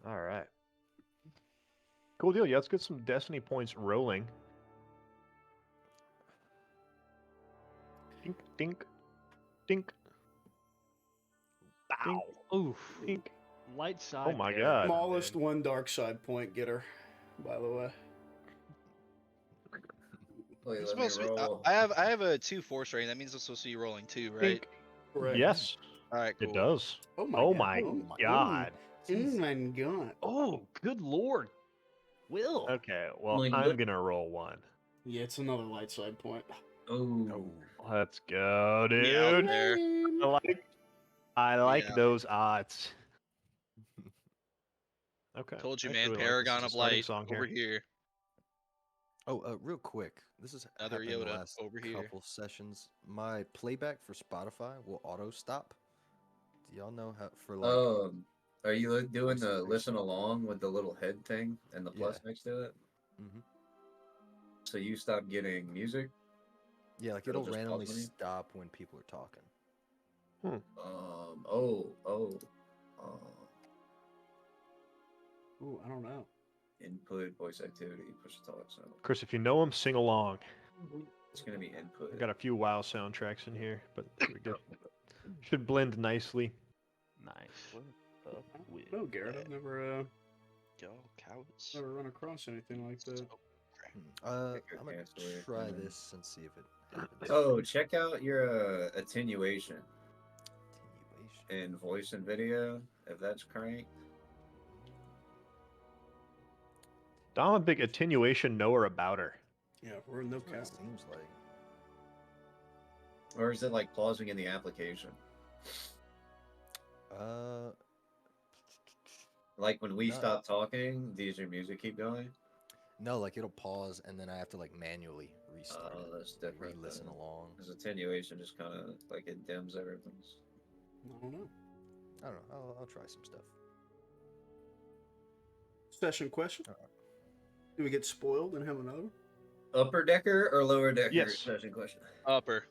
All right. Cool deal. Yeah, let's get some Destiny points rolling. Dink, dink, dink, dink, Wow. Oof. dink. Light side. Oh my Paragon, God. Smallest dude. one dark side point getter, by the way. Wait, I'm let me supposed to be, roll. I have a 2 force rating. That means I'm supposed to be rolling 2, right? Dink. Correct. Yes, All right, cool. it does. Oh my Oh god. my Oh God. Oh my god. Oh, good lord. Will. Okay, well, Like, I'm what- gonna roll one. Yeah, it's another light side point. Oh. Let's go, Be out dude. there. I like Yeah. those odds. Okay. Told you, I man. actually really like this Paragon as a of starting Light song over here. here. Oh, real quick. This is Another happened in the Yoda last over here. couple sessions. My playback for Spotify will auto stop. Do y'all know how for like? Are you doing the concentration. listen along with the little head thing and the plus Yeah. next to it? Mhm. So you stop getting music? Yeah, like It'll it'll just randomly pause when you- stop when people are talking. Ooh, I don't know. Input, voice activity, push the talk sound. Chris, if you know them, sing along. It's gonna be input. I got a few WoW soundtracks in here, but we good. Should blend nicely. Nice. No, Garrett, I've never Go, cowards. never run across anything like that. I'm your gonna cast away try from it. this and see if it happens. Oh, check out your attenuation Continuation. in voice and video, if that's cranked. I'm a big attenuation knower about her. Yeah, we're in no That's what count. it seems like. Or is it like pausing in the application? Like when we No. stop talking, does your music keep going? No, like it'll pause and then I have to like manually restart Oh, it. that's like, different. re-listen along. Because attenuation just kind of like it dims everything. I don't know. I don't know. I'll try some stuff. Session question. Do we get spoiled and have another? Upper decker or lower decker? Yes. Session question. Upper.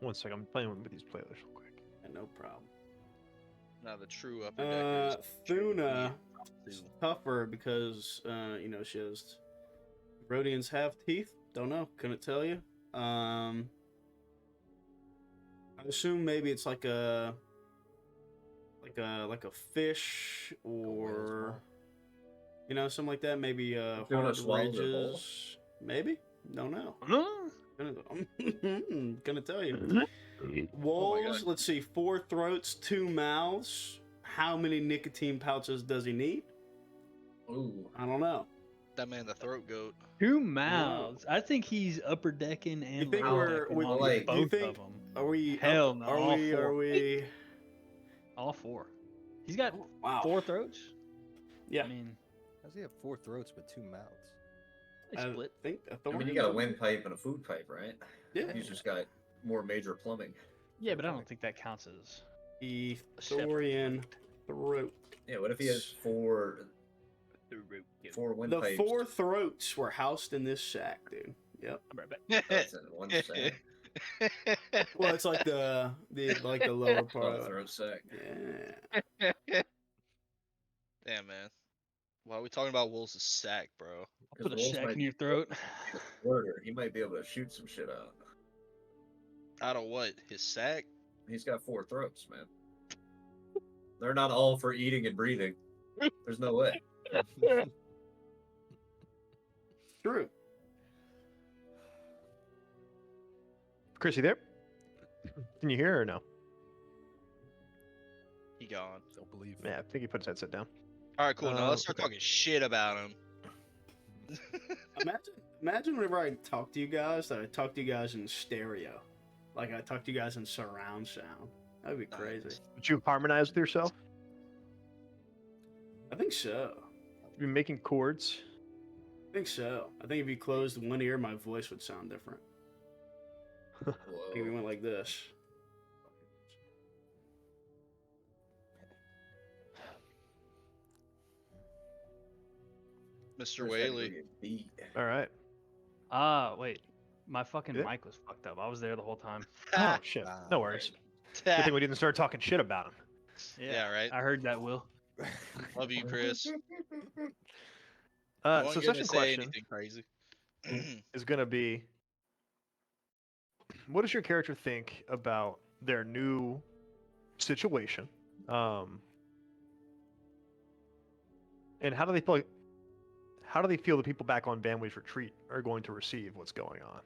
One second, I'm playing with these playlists real quick. No problem. Now the true upper decker is Thuna is tougher because you know she has Rhodians have teeth. Don't know. Couldn't tell you. I assume maybe it's like a fish or you know something like that. Maybe Thuna hard swallowed her bowl? ridges. Maybe. Don't know. Huh? Gonna tell you. Wolves, let's see, 4 throats, 2 mouths. How many nicotine pouches does he need? Ooh. I don't know. that man, the throat goat. 2 mouths. I think he's upper decking and You think lower we're decking on like- both you think- of them. Are we? Hell no, Are all we? 4. Are we? All 4. He's got Wow. 4 throats. Yeah. I mean, How does he have 4 throats but 2 mouths? they I split. think I mean, you got a windpipe and a food pipe, right? Yeah. He's just got more major plumbing. Yeah, but I don't think that counts as. The Thorian throat. Yeah, what if he has 4 The windpipes? 4 throats were housed in this sack, dude. Yep. I'm right back. That's in one sack. Well, it's like the lower Oh, part. throat sack. Yeah. Damn, man. Why are we talking about Wolves' sack, bro? Put a Wolves shack might in be your throat. a Murder. He might be able to shoot some shit out. Out of what? His sack? He's got 4 throats, man. They're not all for eating and breathing. There's no way. True. Chris, you there? Can you hear or no? He gone. Don't believe. Yeah, I think he put his headset down. All right, cool. Now let's start Okay. talking shit about him. Imagine whenever I talk to you guys that I talk to you guys in stereo, like I talk to you guys in surround sound. That'd be crazy. Nice. Would you harmonize with yourself? I think so. You making chords? I think so. I think if you closed one ear, my voice would sound different. I think if we Whoa. went like this. Mr. First had to Whaley. get beat. All right. Wait. My fucking Yeah. mic was fucked up. I was there the whole time. Oh shit. No Wow. worries. Good thing we didn't start talking shit about him. Yeah, right. I heard that, Will. Love you, Chris. You So weren't gonna session say question anything crazy. is gonna be, what does your character think about their new situation? And how do they feel the people back on Banway's retreat are going to receive what's going on?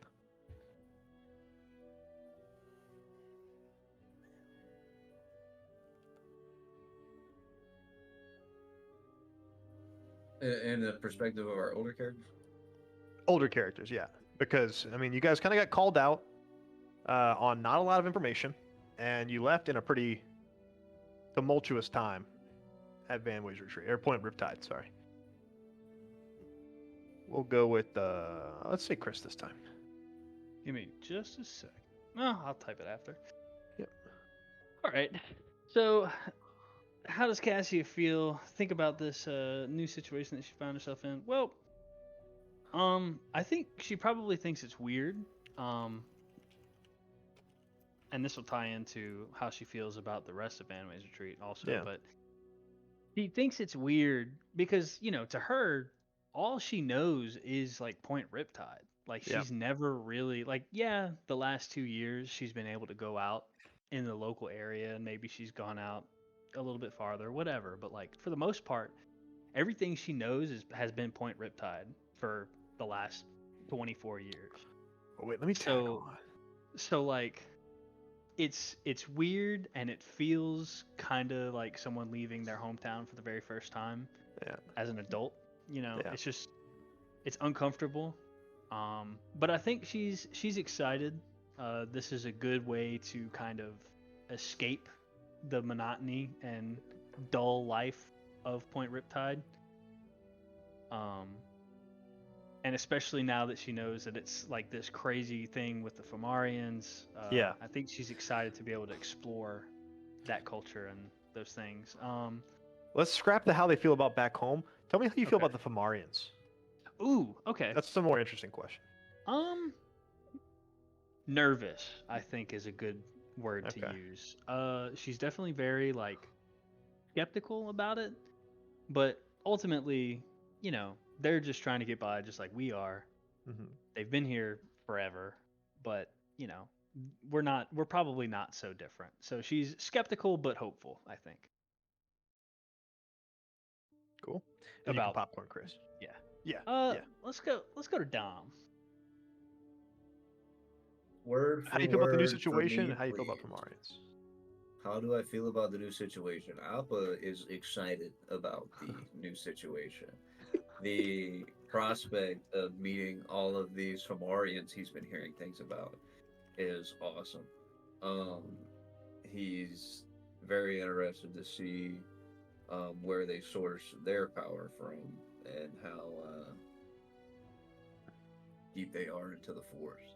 In the perspective of our older characters. Older characters, yeah. Because, I mean, you guys kind of got called out on not a lot of information, and you left in a pretty tumultuous time at Vanway's retreat, or Point Riptide, sorry. We'll go with, let's say Chris this time. Give me just a sec. No, I'll type it after. Yep. All right. So, how does Cassia think about this new situation that she found herself in? Well, I think she probably thinks it's weird. And this will tie into how she feels about the rest of Vanway's retreat also. Yeah. But she thinks it's weird because, to her, all she knows is like Point Riptide. Like Yeah. she's never really the last 2 years she's been able to go out in the local area, and maybe she's gone out a little bit farther, whatever. But like for the most part, everything she knows has been Point Riptide for the last 24 years. Oh, wait, let me tell So like it's weird, and it feels kind of like someone leaving their hometown for the very first time as an adult. Yeah. It's uncomfortable. But I think she's excited. This is a good way to kind of escape the monotony and dull life of Point Riptide. And especially now that she knows that it's like this crazy thing with the Phimarians. I think she's excited to be able to explore that culture and those things. Let's scrap the how they feel about back home. Tell me how you feel Okay. about the Phimarians. Ooh, okay. That's the more interesting question. Nervous, I think, is a good word to Okay. use. She's definitely very skeptical about it, but ultimately, they're just trying to get by just like we are. Mm-hmm. They've been here forever, but we're probably not so different. So she's skeptical but hopeful, I think. Cool. And you can About popcorn, Chris. Yeah. Yeah. Let's go to Dom. Word How do you for feel about the new word for situation? me, And how do you feel about please. Phimarians? How do I feel about the new situation? Appa is excited about the new situation. The prospect of meeting all of these Phimarians he's been hearing things about is awesome. He's very interested to see where they source their power from and how deep they are into the forest.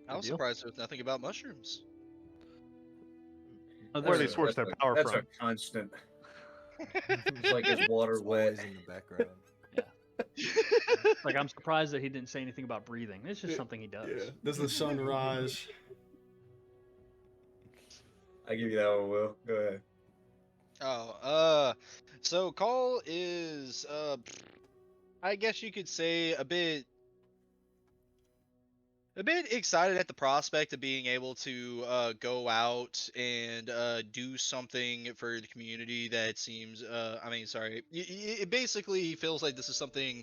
I was deal. surprised with nothing about mushrooms. Where they That's source their a- power that's from. a constant. It's like his water It's wet. always in the background. I'm surprised that he didn't say anything about breathing. It's just something he does. Yeah. Does the sun rise? I give you that one, Will. Go ahead. So Call is, I guess you could say a bit excited at the prospect of being able to go out and do something for the community that seems it basically feels like this is something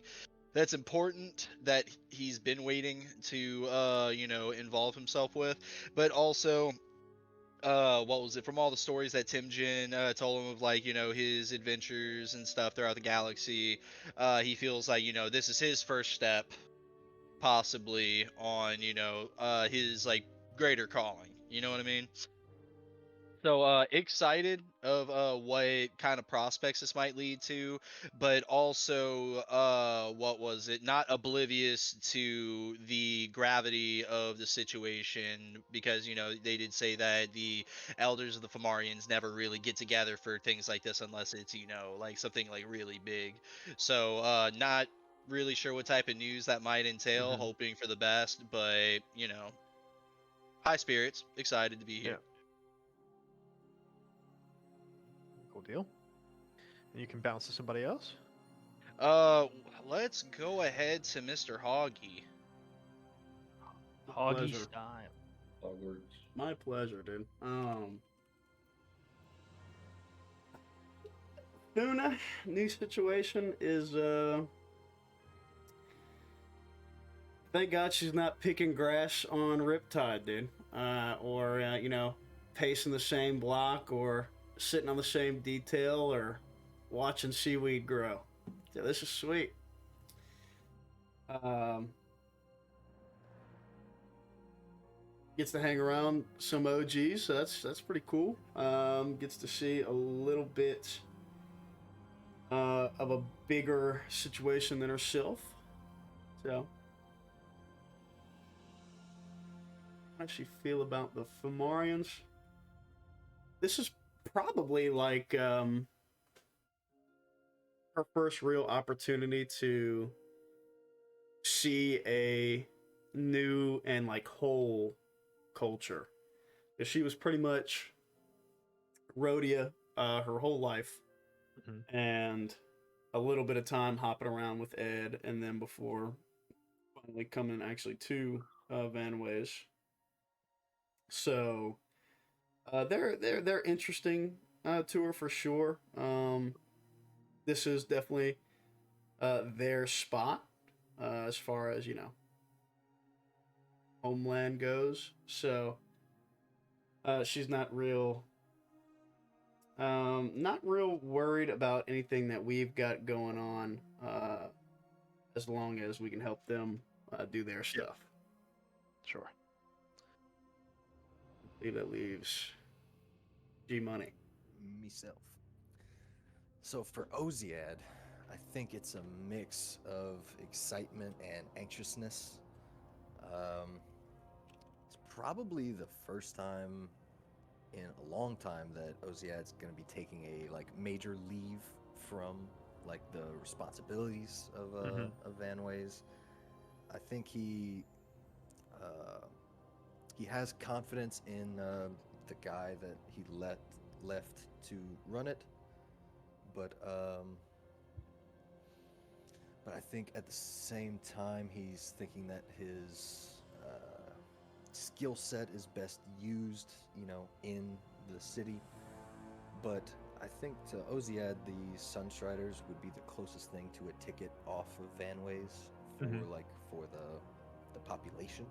that's important that he's been waiting to involve himself with, but also what was it, from all the stories that Timjin told him of his adventures and stuff throughout the galaxy, he feels like this is his first step possibly on his greater calling, you know what I mean? So excited of what kind of prospects this might lead to, but also what was it? Not oblivious to the gravity of the situation, because they did say that the elders of the Phimarians never really get together for things like this unless it's like something like really big. So not really sure what type of news that might entail. Mhm. Hoping for the best, but high spirits, excited to be here. Yeah. Cool deal. And you can bounce to somebody else. Let's go ahead to Mr. Hoggy. Hoggy Pleasure. style. Hogwarts. My pleasure, dude. Luna, new situation is thank God she's not picking grass on Riptide, dude. Or pacing the same block, or sitting on the same detail, or watching seaweed grow. Yeah, this is sweet. Gets to hang around some OGs, so that's pretty cool. Gets to see a little bit of a bigger situation than herself. So, how does she feel about the Phimarians? This is probably like her first real opportunity to see a new and like whole culture. Because she was pretty much Rhodia her whole life, and a little bit of time hopping around with Ed, and then before finally coming actually to Van Ways. So they're interesting to her for sure. This is definitely their spot as far as homeland goes. So she's not real worried about anything that we've got going on, as long as we can help them do their stuff. Sure. I believe that leaves G Money. Myself. So for Oziad, I think it's a mix of excitement and anxiousness. It's probably the first time in a long time that Oziad's going to be taking a major leave from the responsibilities of Van Ways. I think he has confidence in the guy that he left to run it, but I think at the same time he's thinking that his skill set is best used, in the city. But I think to Oziad, the Sunstriders would be the closest thing to a ticket off of Van Ways for for the population.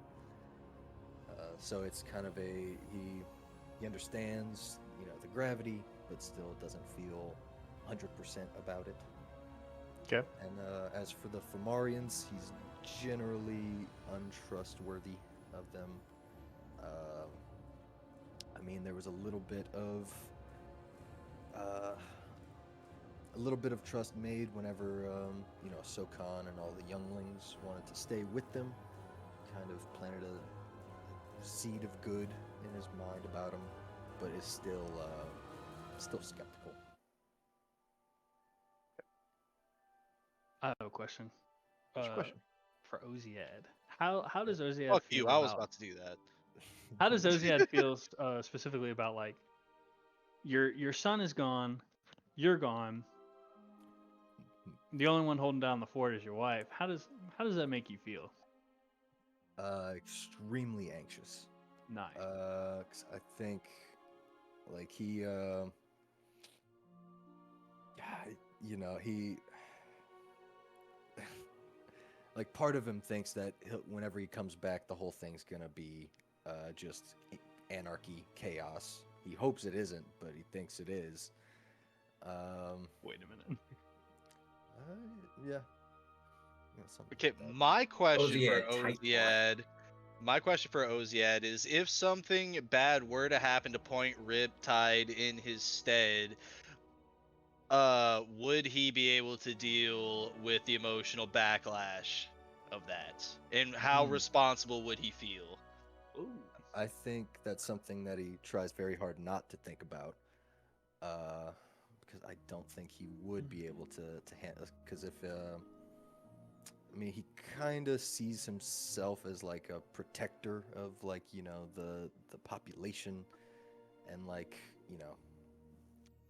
So it's kind of he understands the gravity, but still doesn't feel 100% about it. Okay. And as for the Phimarians, he's generally untrustworthy of them. I mean, there was a little bit of trust made whenever Sokan and all the younglings wanted to stay with them. Kind of planted a seed of good in his mind about him, but is still skeptical. I have a question. What's your question? For Oziad. How does Oziad Fuck feel you! I was about about to do that. how does Oziad feel specifically about your son is gone, you're gone. The only one holding down the fort is your wife. How does that make you feel? Extremely anxious. Nice. 'Cause I think he he part of him thinks that whenever he comes back, the whole thing's gonna be just anarchy, chaos. He hopes it isn't, but he thinks it is. Wait a minute. Yeah. Okay, my question Oziad, for tight Oziad My question for Oziad is, if something bad were to happen to Point Riptide in his stead, would he be able to deal with the emotional backlash of that? And how responsible would he feel? Ooh. I think that's something that he tries very hard not to think about, because I don't think he would be able to handle. Because if I mean, he kind of sees himself as like a protector of like the population, and like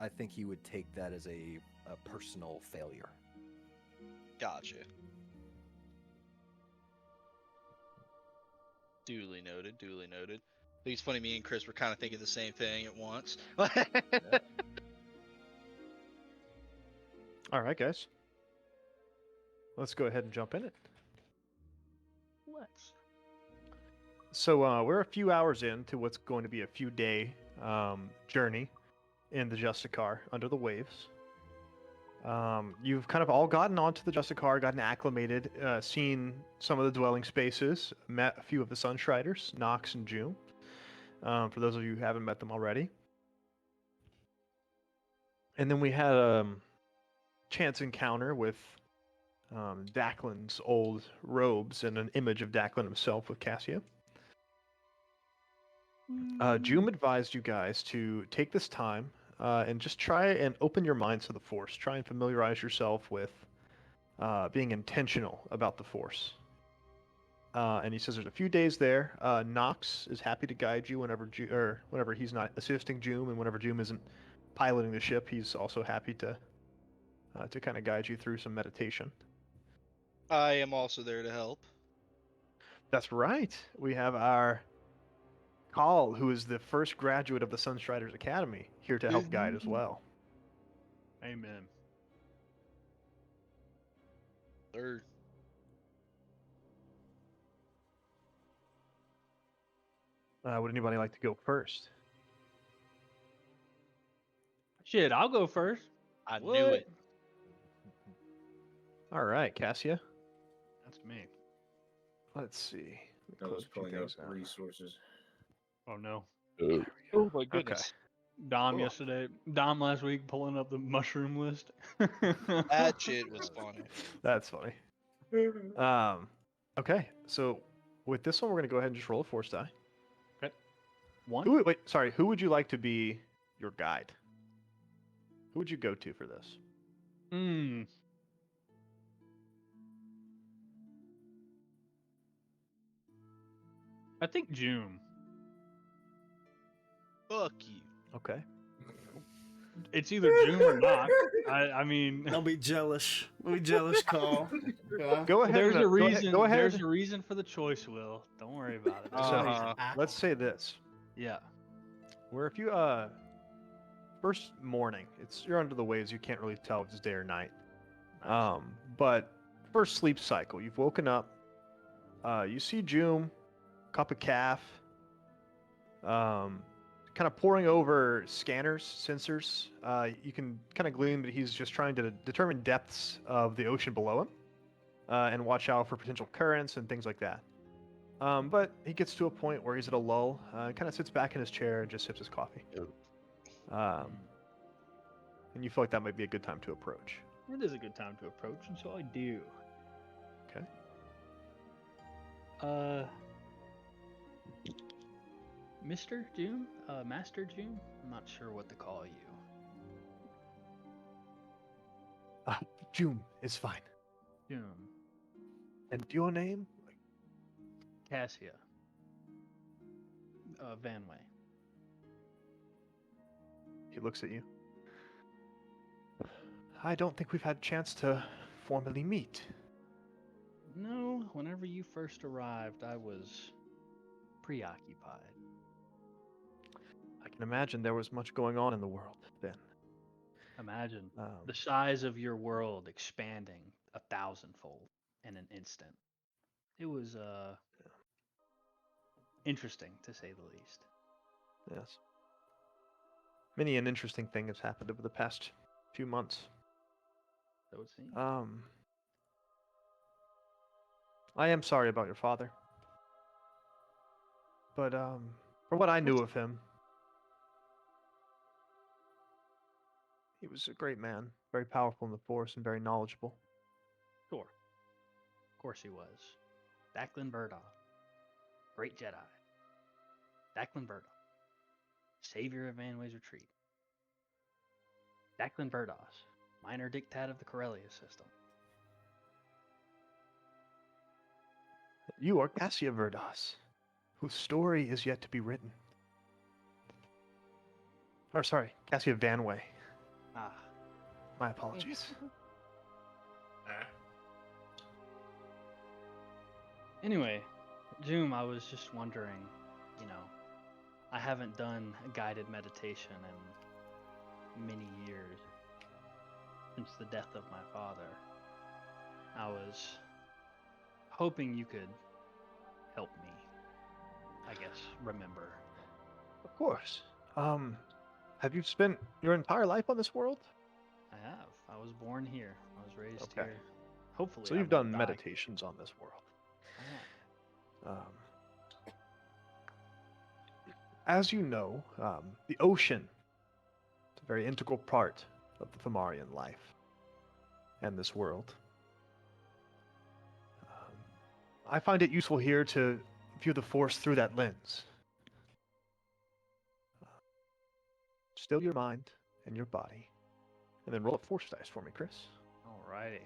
I think he would take that as a personal failure. Gotcha. Duly noted. Duly noted. I think it's funny. Me and Chris were kind of thinking the same thing at once. All right, guys. Let's go ahead and jump in it. Let's. So we're a few hours into what's going to be a few day journey in the Justicar under the waves. You've kind of all gotten onto the Justicar, gotten acclimated, seen some of the dwelling spaces, met a few of the Sunstriders, Nox and June, for those of you who haven't met them already. And then we had a chance encounter with Daklin's old robes and an image of Daklin himself with Cassia. Joom advised you guys to take this time and just try and open your minds to the Force. Try and familiarize yourself with being intentional about the Force. And he says there's a few days there. Nox is happy to guide you whenever he's not assisting Joom, and whenever Joom isn't piloting the ship, he's also happy to kind of guide you through some meditation. I am also there to help. That's right. We have our Call, who is the first graduate of the Sunstriders Academy, here to help guide as well. Amen. Third. Would anybody like to go first? Shit, I'll go first. I knew What? it. All right, Cassia. That's me. Let's see. I was Close a few pulling up things out. resources. Oh no. Oh my goodness. Dom Cool. Dom last week pulling up the mushroom list. That shit was funny. That's funny. Okay, so with this one, we're gonna go ahead and just roll a force die. One? Wait, sorry. Who would you like to be your guide? Who would you go to for this? I think June. Fuck you. Okay. It's either June or not. I mean, Don't be jealous. Be jealous, Call. Yeah. Go ahead. there's and, a reason. Go ahead. There's a reason for the choice, Will. Don't worry about it. There's a reason. Let's say this. Yeah. Where if you first morning, you're under the waves, you can't really tell if it's day or night. But first sleep cycle, you've woken up, you see Joom, cup of calf, kind of poring over scanners, sensors. You can kind of glean that he's just trying to determine depths of the ocean below him, and watch out for potential currents and things like that. But he gets to a point where he's at a lull, kind of sits back in his chair and just sips his coffee. And you feel like that might be a good time to approach. It is a good time to approach, and so I do. Okay. Mr. June? Master June? I'm not sure what to call you. Joom is fine. June. And your name? Cassia. Vanway. He looks at you. I don't think we've had a chance to formally meet. No, whenever you first arrived, I was preoccupied. I can imagine there was much going on in the world then. Imagine the size of your world expanding 1,000-fold in an instant. It was interesting, to say the least. Yes. Many an interesting thing has happened over the past few months. So it seems. I am sorry about your father. But from what I knew of him, he was a great man, very powerful in the Force, and very knowledgeable. Sure. Of course he was. Declan Burdock. Great Jedi. Declan Burdock. Savior of Vanway's Retreat. Declan Burdock. Minor dictat of the Corellia system. You are Cassia Verdas, whose story is yet to be written. Or sorry, Cassia Vanway. Ah. My apologies. Anyway, Zoom, I was just wondering, you know, I haven't done a guided meditation in many years since the death of my father. I was hoping you could help me, I guess, remember. Of course. Have you spent your entire life on this world? I have. I was born here. I was raised Okay. here. Hopefully, So I you've won't done die. meditations on this world. I have. As you know, the ocean is a very integral part of the Phimarian life and this world. I find it useful here to view the Force through that lens. Still your mind and your body, and then roll up Force dice for me, Chris. Alrighty.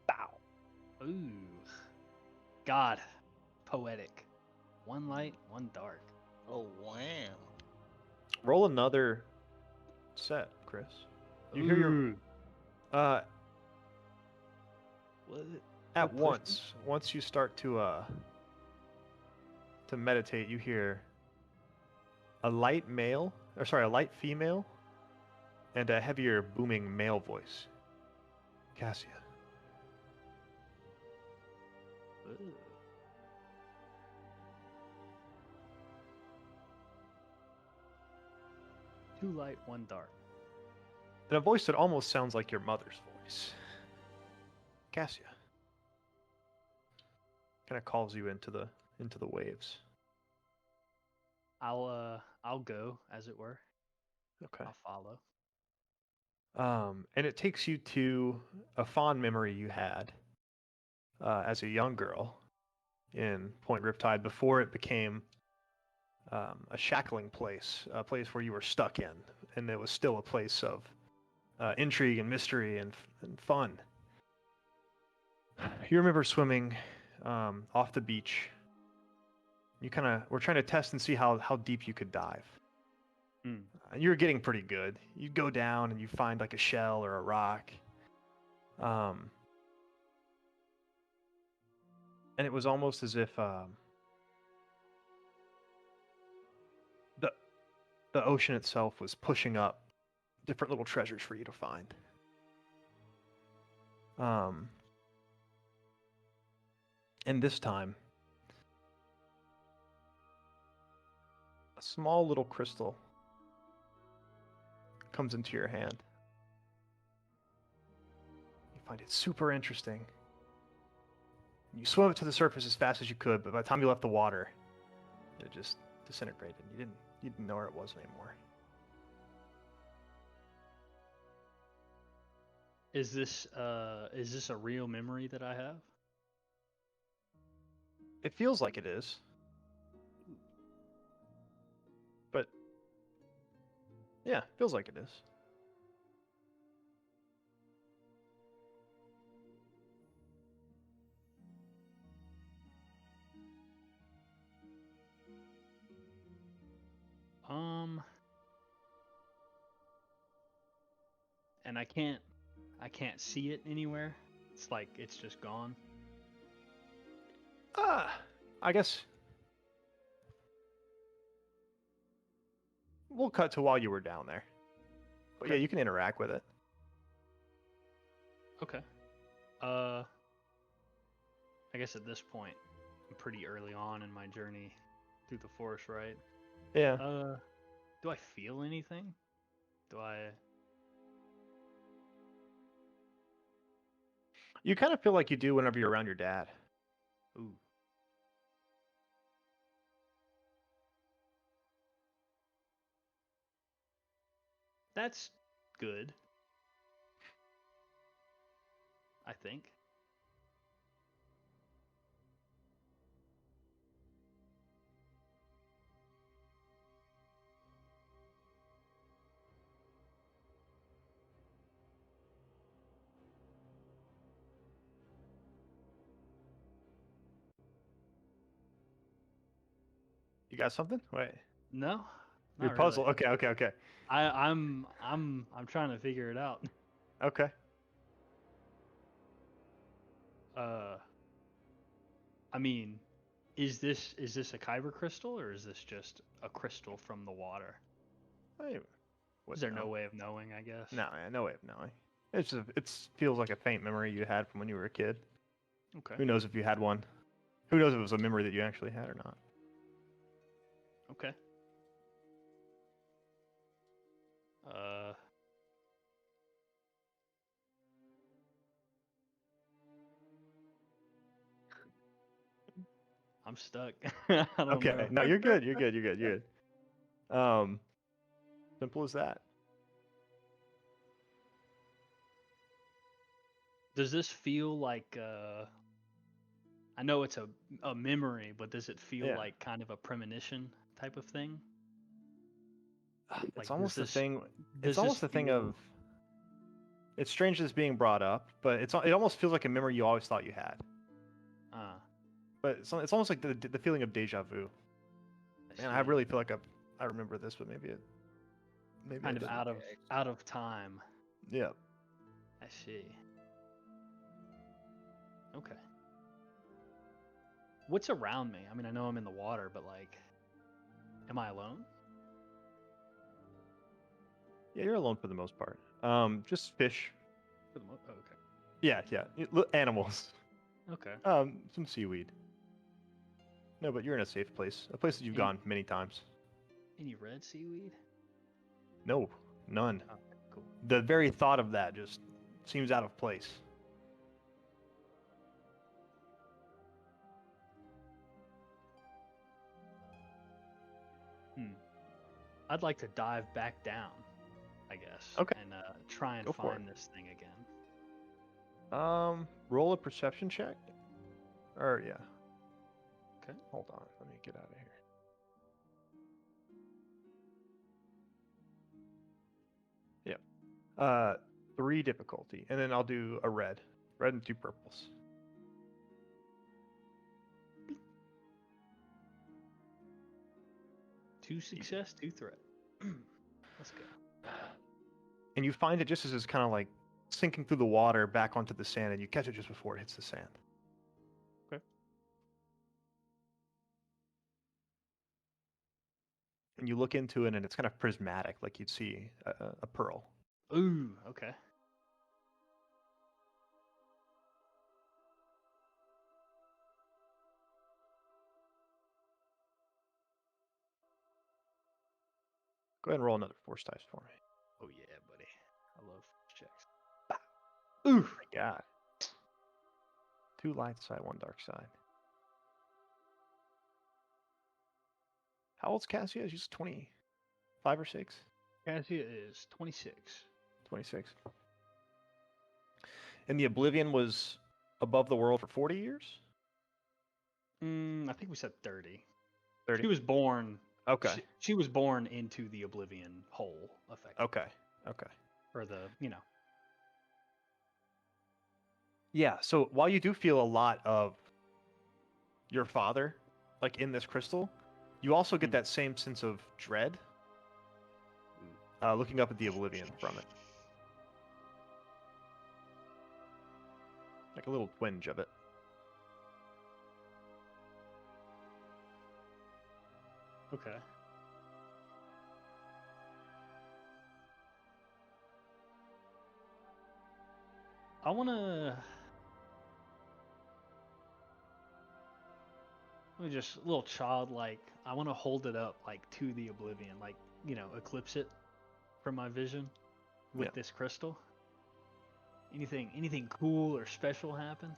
Bow. Ooh. God. Poetic. One light, one dark. Oh wow. Roll another set, Chris. You hear your Ooh. uh What? at push once you start to meditate, you hear a light female and a heavier booming male voice. Cassia. Ooh. Two light, one dark. In a voice that almost sounds like your mother's voice. Cassia. Kind of calls you into the waves. I'll go, as it were. Okay. I'll follow. And it takes you to a fond memory you had as a young girl in Point Riptide before it became a shackling place, a place where you were stuck in, and it was still a place of intrigue and mystery and fun. You remember swimming off the beach. You kind of were trying to test and see how deep you could dive. Hmm. You were getting pretty good. You'd go down and you find like a shell or a rock. And it was almost as if the ocean itself was pushing up different little treasures for you to find. And this time, a small little crystal comes into your hand. You find it super interesting. You swim it to the surface as fast as you could, but by the time you left the water, it just disintegrated. You didn't know where it was anymore. Is this a real memory that I have? It feels like it is. But yeah, feels like it is. And I can't see it anywhere. It's like it's just gone. I guess we'll cut to while you were down there. But Okay. yeah, you can interact with it. Okay. I guess at this point, I'm pretty early on in my journey through the forest, right? Yeah. Do I feel anything? You kind of feel like you do whenever you're around your dad. Ooh. That's good. I think. You got something? Wait. No, Your not puzzle. really. Okay. I'm trying to figure it out. Okay. I mean, is this a kyber crystal or is this just a crystal from the water? I Is there no way of knowing? I guess. No, yeah, no way of knowing. It's just, it feels like a faint memory you had from when you were a kid. Okay. Who knows if you had one? Who knows if it was a memory that you actually had or not? Okay. I'm stuck. I don't Okay. know. No, you're good. You're good. Simple as that. Does this feel like I know it's a memory, but does it feel Yeah. like kind of a premonition type of thing? It's Like, almost the does thing. this It's almost the thing feel- of. It's strange this being brought up, but it almost feels like a memory you always thought you had. But it's almost like the feeling of deja vu. Man, I see. really feel like I remember this, but maybe kind I of didn't. out of time. Yeah. I see. Okay. What's around me? I mean, I know I'm in the water, but like, am I alone? Yeah, you're alone for the most part. Just fish. For the oh, okay. Yeah. Animals. Okay. Some seaweed. No, but you're in a safe place. A place that you've Any- gone many times. Any red seaweed? No, none. Oh, cool. The very thought of that just seems out of place. I'd like to dive back down, I guess. Okay. And try and Go for find this thing again. Roll a perception check. Or yeah. Okay. Hold on, let me get out of here. Yep. 3 difficulty, and then I'll do a red and 2 purples. Two success, 2 threat. Let's go. And you find it just as it's kind of like sinking through the water back onto the sand, and you catch it just before it hits the sand. Okay. And you look into it, and it's kind of prismatic, like you'd see a pearl. Ooh, okay. Go ahead and roll another force dice for me. Oh yeah, buddy. I love checks. Ooh. My God. 2 light side, 1 dark side. How old's Cassia? She's 25 or 6? Cassia is 26. 26. And the Oblivion was above the world for 40 years? I think we said 30. 30? She was born. Okay. She was born into the Oblivion hole, effectively. Okay. Or the, you know. Yeah, so while you do feel a lot of your father, like in this crystal, you also get that same sense of dread looking up at the Oblivion from it. Like a little twinge of it. Okay. I want to... Let me just, a little childlike, I want to hold it up, like, to the Oblivion, like, you know, eclipse it from my vision with Yeah. this crystal. Anything cool or special happen?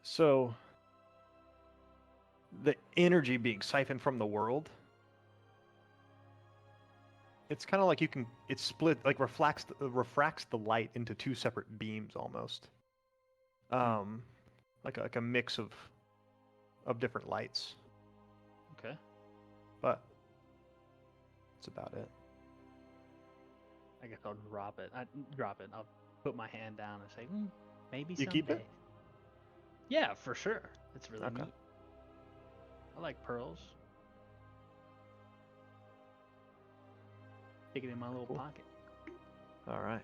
So, the energy being siphoned from the world It's kind of like it's split, like refracts the light into two separate beams almost. Like a mix of different lights, Okay. but that's about it. I guess I'll drop it. I'll put my hand down and say, maybe You someday. keep it? Yeah, for sure. It's really Okay. neat. I like pearls. Stick it in my little Cool. pocket. All right.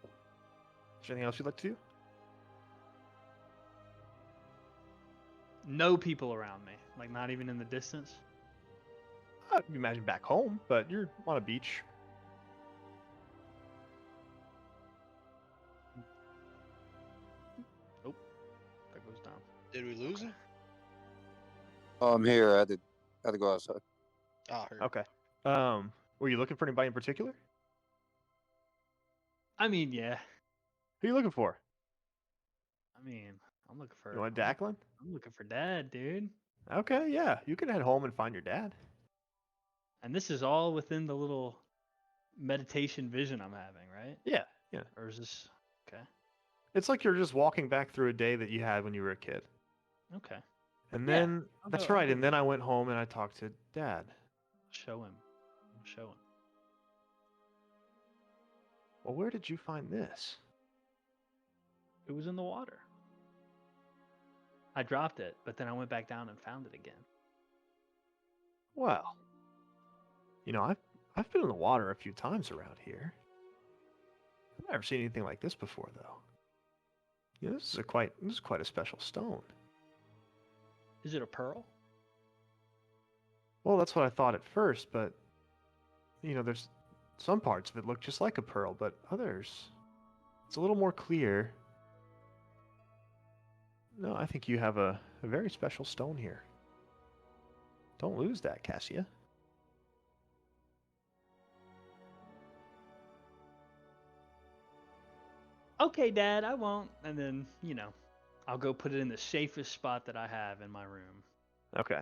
Is there anything else you'd like to do? No people around me. Like, not even in the distance. I'd imagine back home, but you're on a beach. Nope. That goes down. Did we lose him? Oh, I'm here. I had to go outside. Ah, heard. Okay. Were you looking for anybody in particular? I mean, yeah. Who are you looking for? I mean, I'm looking for. You want Declan? I'm looking for Dad, dude. Okay, yeah. You can head home and find your dad. And this is all within the little meditation vision I'm having, right? Yeah, yeah. Or is this okay? It's like you're just walking back through a day that you had when you were a kid. Okay. And Yeah, then that's I'll right. go And then I went home and I talked to Dad. Show him. Show him. Well, where did you find this? It was in the water. I dropped it, but then I went back down and found it again. Well, I've been in the water a few times around here. I've never seen anything like this before, though. This is quite a special stone. Is it a pearl? Well, that's what I thought at first, but there's some parts of it look just like a pearl, but others, it's a little more clear. No, I think you have a very special stone here. Don't lose that, Cassia. Okay, Dad, I won't. And then, I'll go put it in the safest spot that I have in my room. Okay.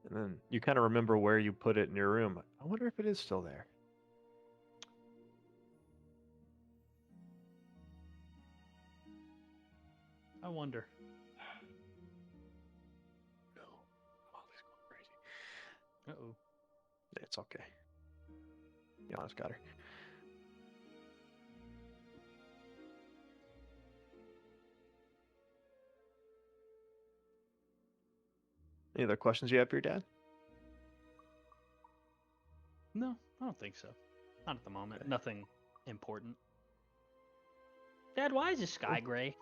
And then you kind of remember where you put it in your room. I wonder if it is still there. I wonder. No. Molly's going crazy. Uh-oh. It's okay. Giannis got her. Any other questions you have for your dad? No, I don't think so. Not at the moment. Okay. Nothing important. Dad, why is the sky gray?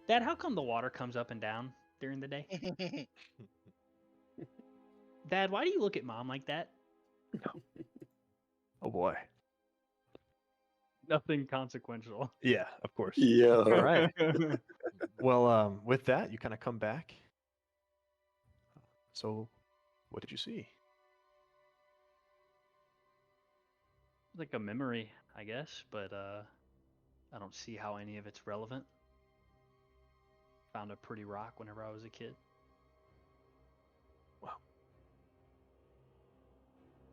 Dad, how come the water comes up and down during the day? Dad, why do you look at Mom like that? Oh boy. Nothing consequential. Yeah, of course. Yeah. All right. Well, with that, you kind of come back. So, what did you see? Like a memory, I guess, but I don't see how any of it's relevant. Found a pretty rock whenever I was a kid. Well,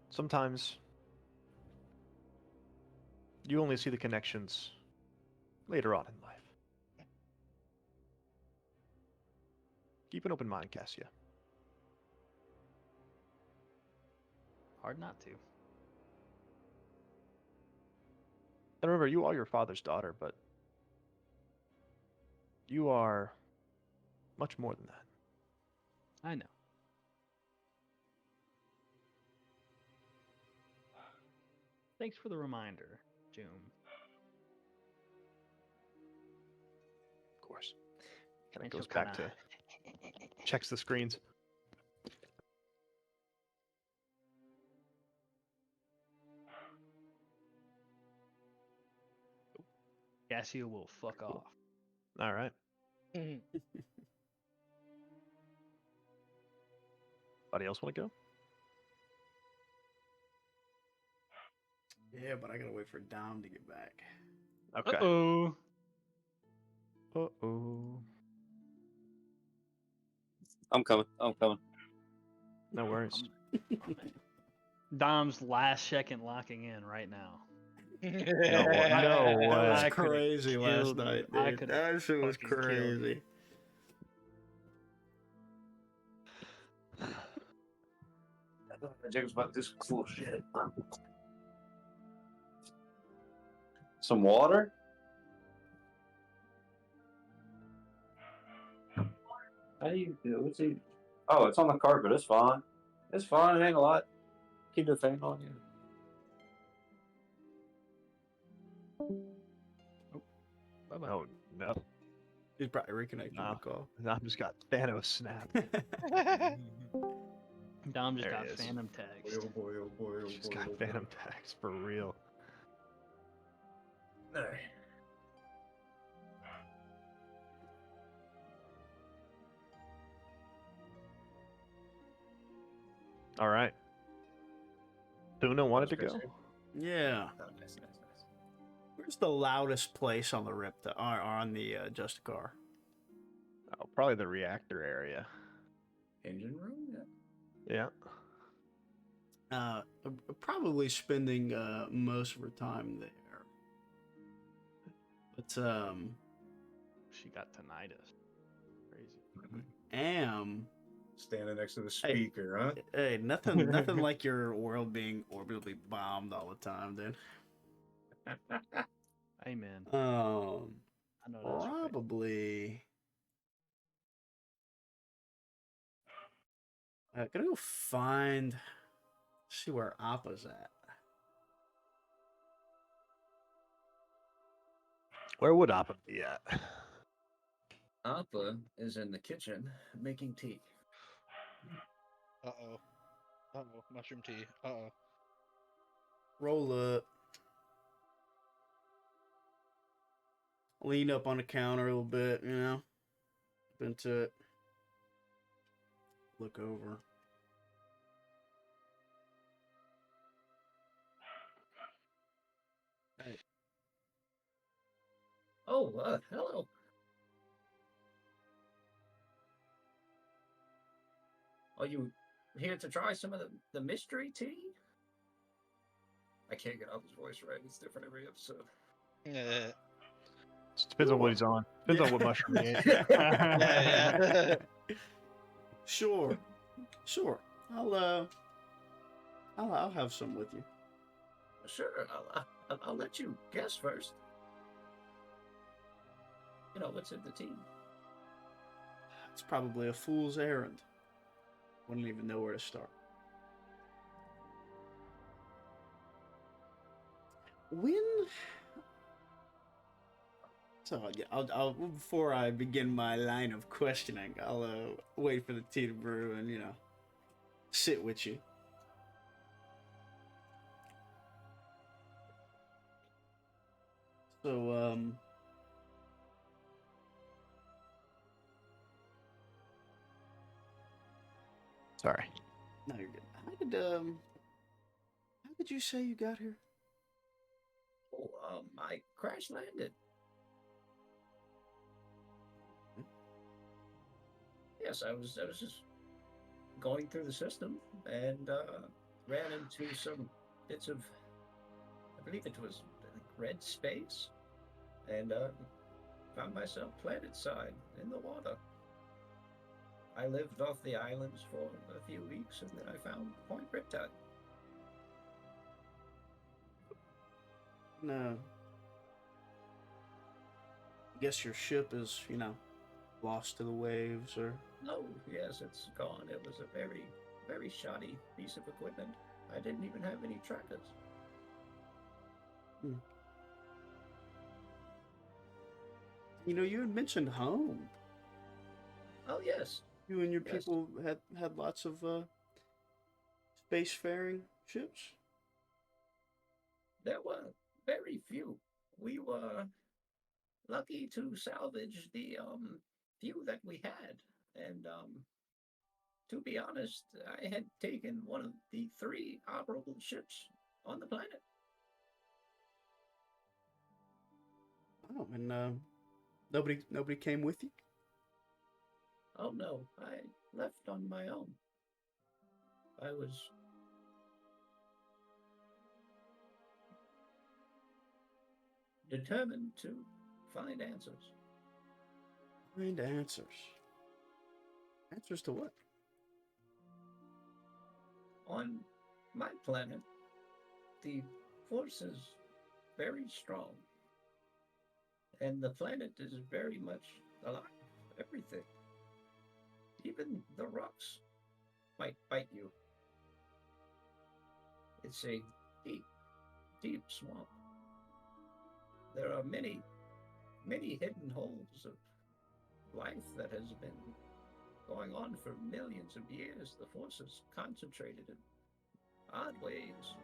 sometimes you only see the connections later on in life. Keep an open mind, Cassia. Hard not to. And remember, you are your father's daughter, but you are much more than that. I know. Thanks for the reminder, June. Of course. Kind of And goes she'll back kinda- to checks the screens. Cassia will fuck off. All right. Mhm. Anybody else want to go? Yeah, but I gotta wait for Dom to get back. Okay. Uh-oh. Uh-oh. I'm coming. I'm coming. No worries. Dom's last second locking in right now. No That was way. I coulda crazy last killed you. night, I dude. coulda That shit was fucking killed you. crazy. Jacob's about this cool shit. Some water? How do you do? What's he? Oh, it's on the carpet. It's fine. It's fine. It ain't a lot. Keep the fan on. Bye-bye. Oh no. He's probably reconnecting No. the call. I just got Thanos snap. Dom just There got he is. phantom text. Oh boy, oh boy, oh boy. Just got Phantom tax for real. All right. Tuna wanted to go. Yeah. Oh, nice, nice, nice. Where's the loudest place on the or on the Justicar? Oh, probably the reactor area. Engine room? Yeah. Yeah. Probably spending most of her time there. But She got tinnitus. Crazy. am Standing next to the speaker, huh? hey, nothing like your world being orbitally bombed all the time, dude. Amen. Um, I know that's right. probably. Gotta go find. See where Appa's at. Where would Appa be at? Appa is in the kitchen making tea. Uh-oh. Uh-oh. Mushroom tea. Uh-oh. Roll up. Lean up on the counter a little bit, you know. Up into it. Look over. Oh, hello. Are you here to try some of the mystery tea? I can't get out his voice right. It's different every episode. Yeah. It depends on what he's on. Depends on what mushroom he ate. Yeah. Sure. I'll have some with you. Sure, I'll let you guess first. You know, what's in the tea? It's probably a fool's errand. Wouldn't even know where to start. I'll before I begin my line of questioning, I'll wait for the tea to brew and sit with you. So Sorry. no, you're good. How did you say you got here? Oh, I crash landed. Yes, I was just going through the system and ran into some bits of, I believe it was red space, and found myself planet side in the water. I lived off the islands for a few weeks, and then I found Point Riptide. No. I guess your ship is, lost to the waves, or No, yes, it's gone. It was a very, very shoddy piece of equipment. I didn't even have any trackers. You had mentioned home. Oh yes, You and your Yes. people had lots of spacefaring ships. there were very few. We were lucky to salvage the few that we had, and to be honest, I had taken one of the 3 operable ships on the planet. Oh, and nobody came with you? Oh no, I left on my own. I was determined to find answers. Find answers. Answers to what? On my planet, the force is very strong, and the planet is very much alive. Everything, even the rocks, might bite you. It's a deep, deep swamp. There are many, many hidden holes of life that has been going on for millions of years. The force is concentrated in odd ways.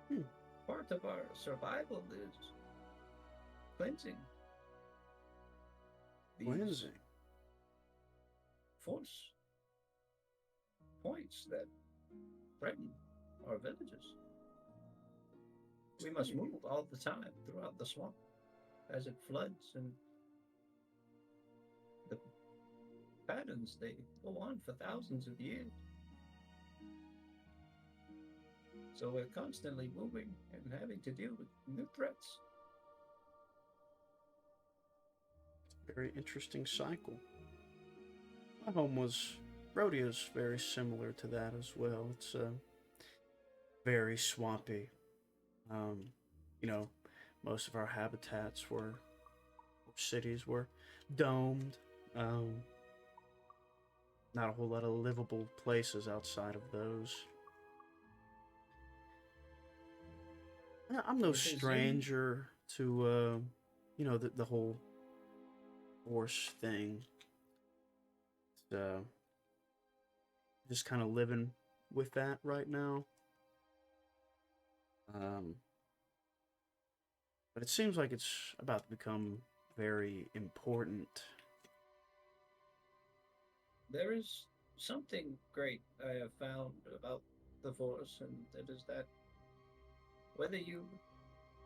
Hmm. Part of our survival is cleansing these Cleansing. force points that threaten our villages. We must move all the time throughout the swamp as it floods, and the patterns, they go on for thousands of years. So we're constantly moving and having to deal with new threats. Very interesting cycle. My home was Rodeo's very similar to that as well. It's very swampy. You know, most of our habitats were, or cities were domed. Not a whole lot of livable places outside of those. I'm no Which is stranger to, you know, the whole force thing. Just kind of living with that right now. But it seems like it's about to become very important. There is something great I have found about the Force, and it is that whether you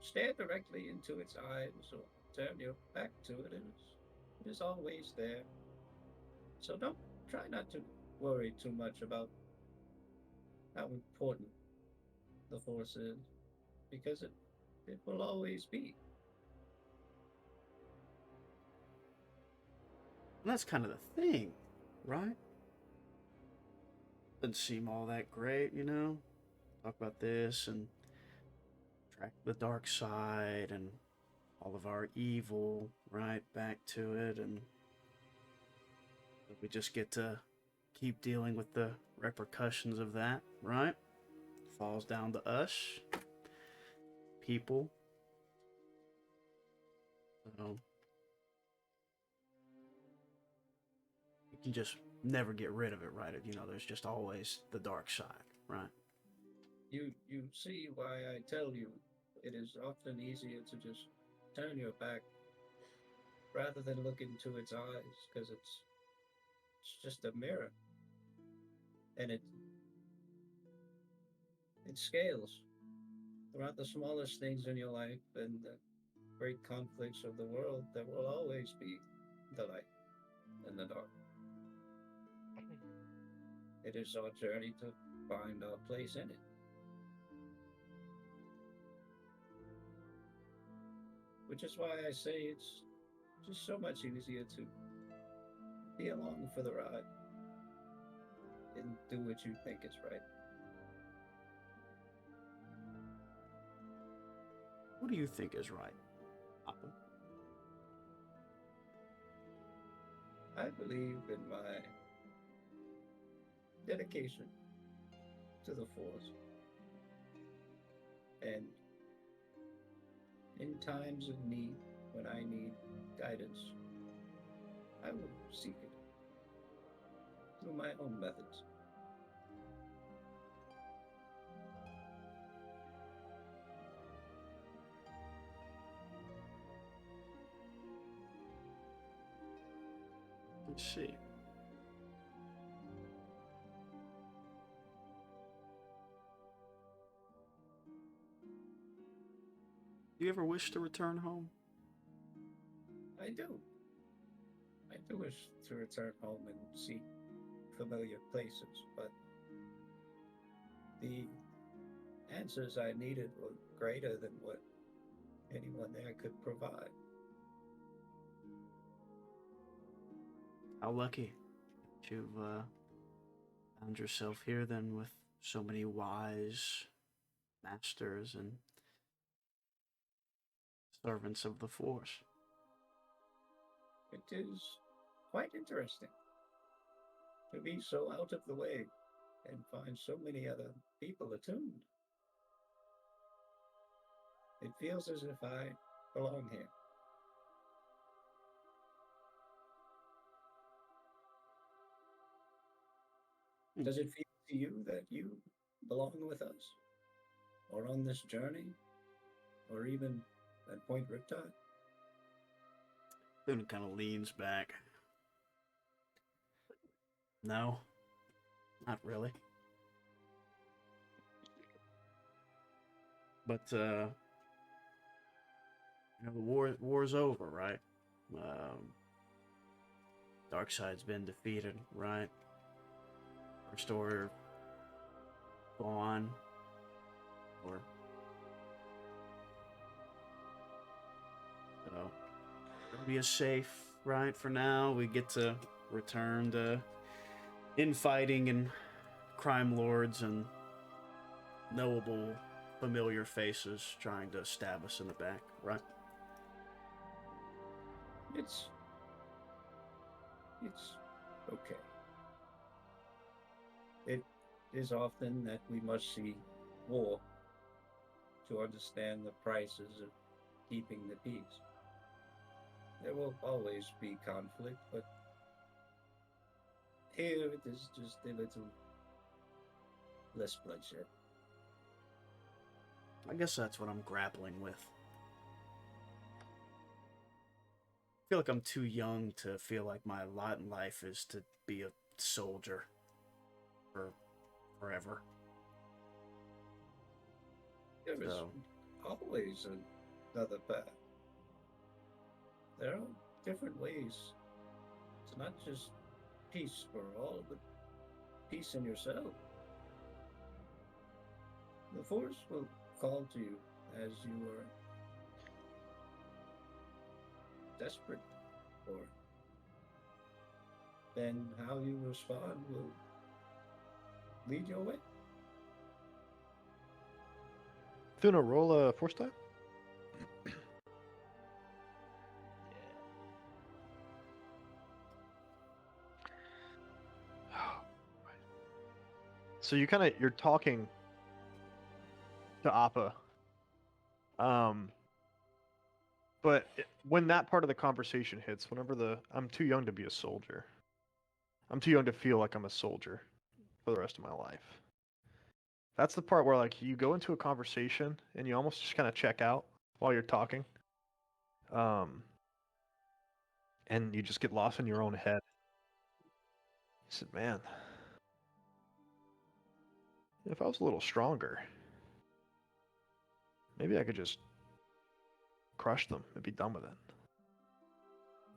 stare directly into its eyes or turn your back to it, it is always there. So don't try not to worry too much about how important the Force is, because it will always be. And that's kind of the thing, right? Doesn't seem all that great, you know? Talk about this and track the dark side and all of our evil, right? Back to it, and we just get to keep dealing with the repercussions of that, right? Falls down to us, people. So you can just never get rid of it, right? You know, there's just always the dark side, right? You see why I tell you it is often easier to just turn your back rather than look into its eyes, because it's just a mirror, and it scales throughout the smallest things in your life and the great conflicts of the world. There will always be the light and the dark. It is our journey to find our place in it. Which is why I say it's just so much easier to be along for the ride and do what you think is right. What do you think is right, Papa? I believe in my dedication to the Force, and in times of need, when I need guidance, I will seek it through my own methods. Let's see. Do you ever wish to return home? I do. I do wish to return home and see familiar places, but the answers I needed were greater than what anyone there could provide. How lucky that you've found yourself here then with so many wise masters and servants of the Force. It is quite interesting to be so out of the way and find so many other people attuned. It feels as if I belong here. Does it feel to you that you belong with us? Or on this journey? Or even at Point Riptide? Then kind of leans back. No, not really. But the war's over, right? Darkseid's been defeated, right? Restore gone, or so Be is safe, right? For now, we get to return to infighting and crime lords and knowable, familiar faces trying to stab us in the back, right? It's okay. It is often that we must see war to understand the prices of keeping the peace. There will always be conflict, but here it is just a little less bloodshed. I guess that's what I'm grappling with. I feel like I'm too young to feel like my lot in life is to be a soldier for forever. There is always another path. There are different ways. It's not just peace for all, but peace in yourself. The Force will call to you as you are desperate for it. Then how you respond will lead your way. Thuna, roll a force die. So you're talking to Appa. But when that part of the conversation hits, I'm too young to be a soldier. I'm too young to feel like I'm a soldier for the rest of my life. That's the part where like you go into a conversation and you almost just kind of check out while you're talking. And you just get lost in your own head. I said, man, if I was a little stronger, maybe I could just crush them and be done with it.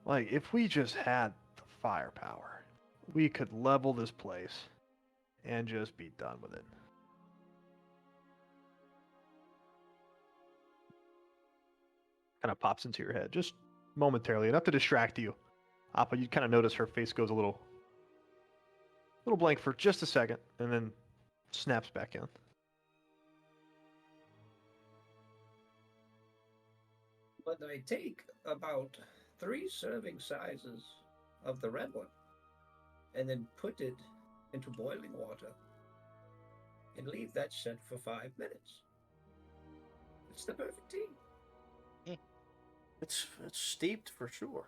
Like, if we just had the firepower, we could level this place and just be done with it. Kind of pops into your head, just momentarily, enough to distract you. Appa, you kind of notice her face goes a little blank for just a second, and then snaps back in. But I take about 3 serving sizes of the red one and then put it into boiling water and leave that set for 5 minutes. It's the perfect tea. It's steeped for sure.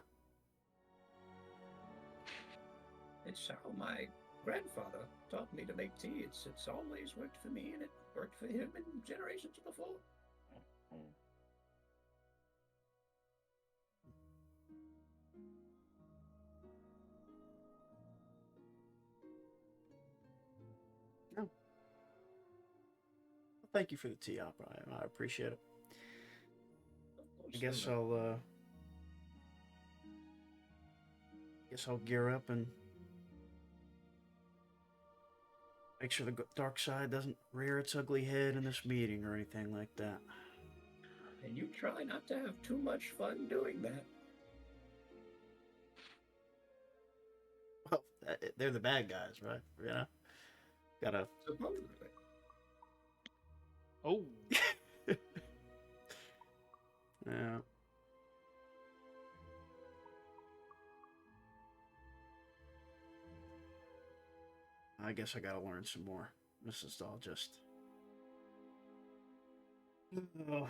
It's how my grandfather taught me to make tea. It's always worked for me, and it worked for him in generations before. Oh. Thank you for the tea, Opera. I appreciate it. I guess I'll Guess I'll gear up and make sure the dark side doesn't rear its ugly head in this meeting or anything like that. And you try not to have too much fun doing that. Well, they're the bad guys, right? You know, gotta. Supposedly. Oh, Yeah. I guess I gotta learn some more. This is all just. Oh.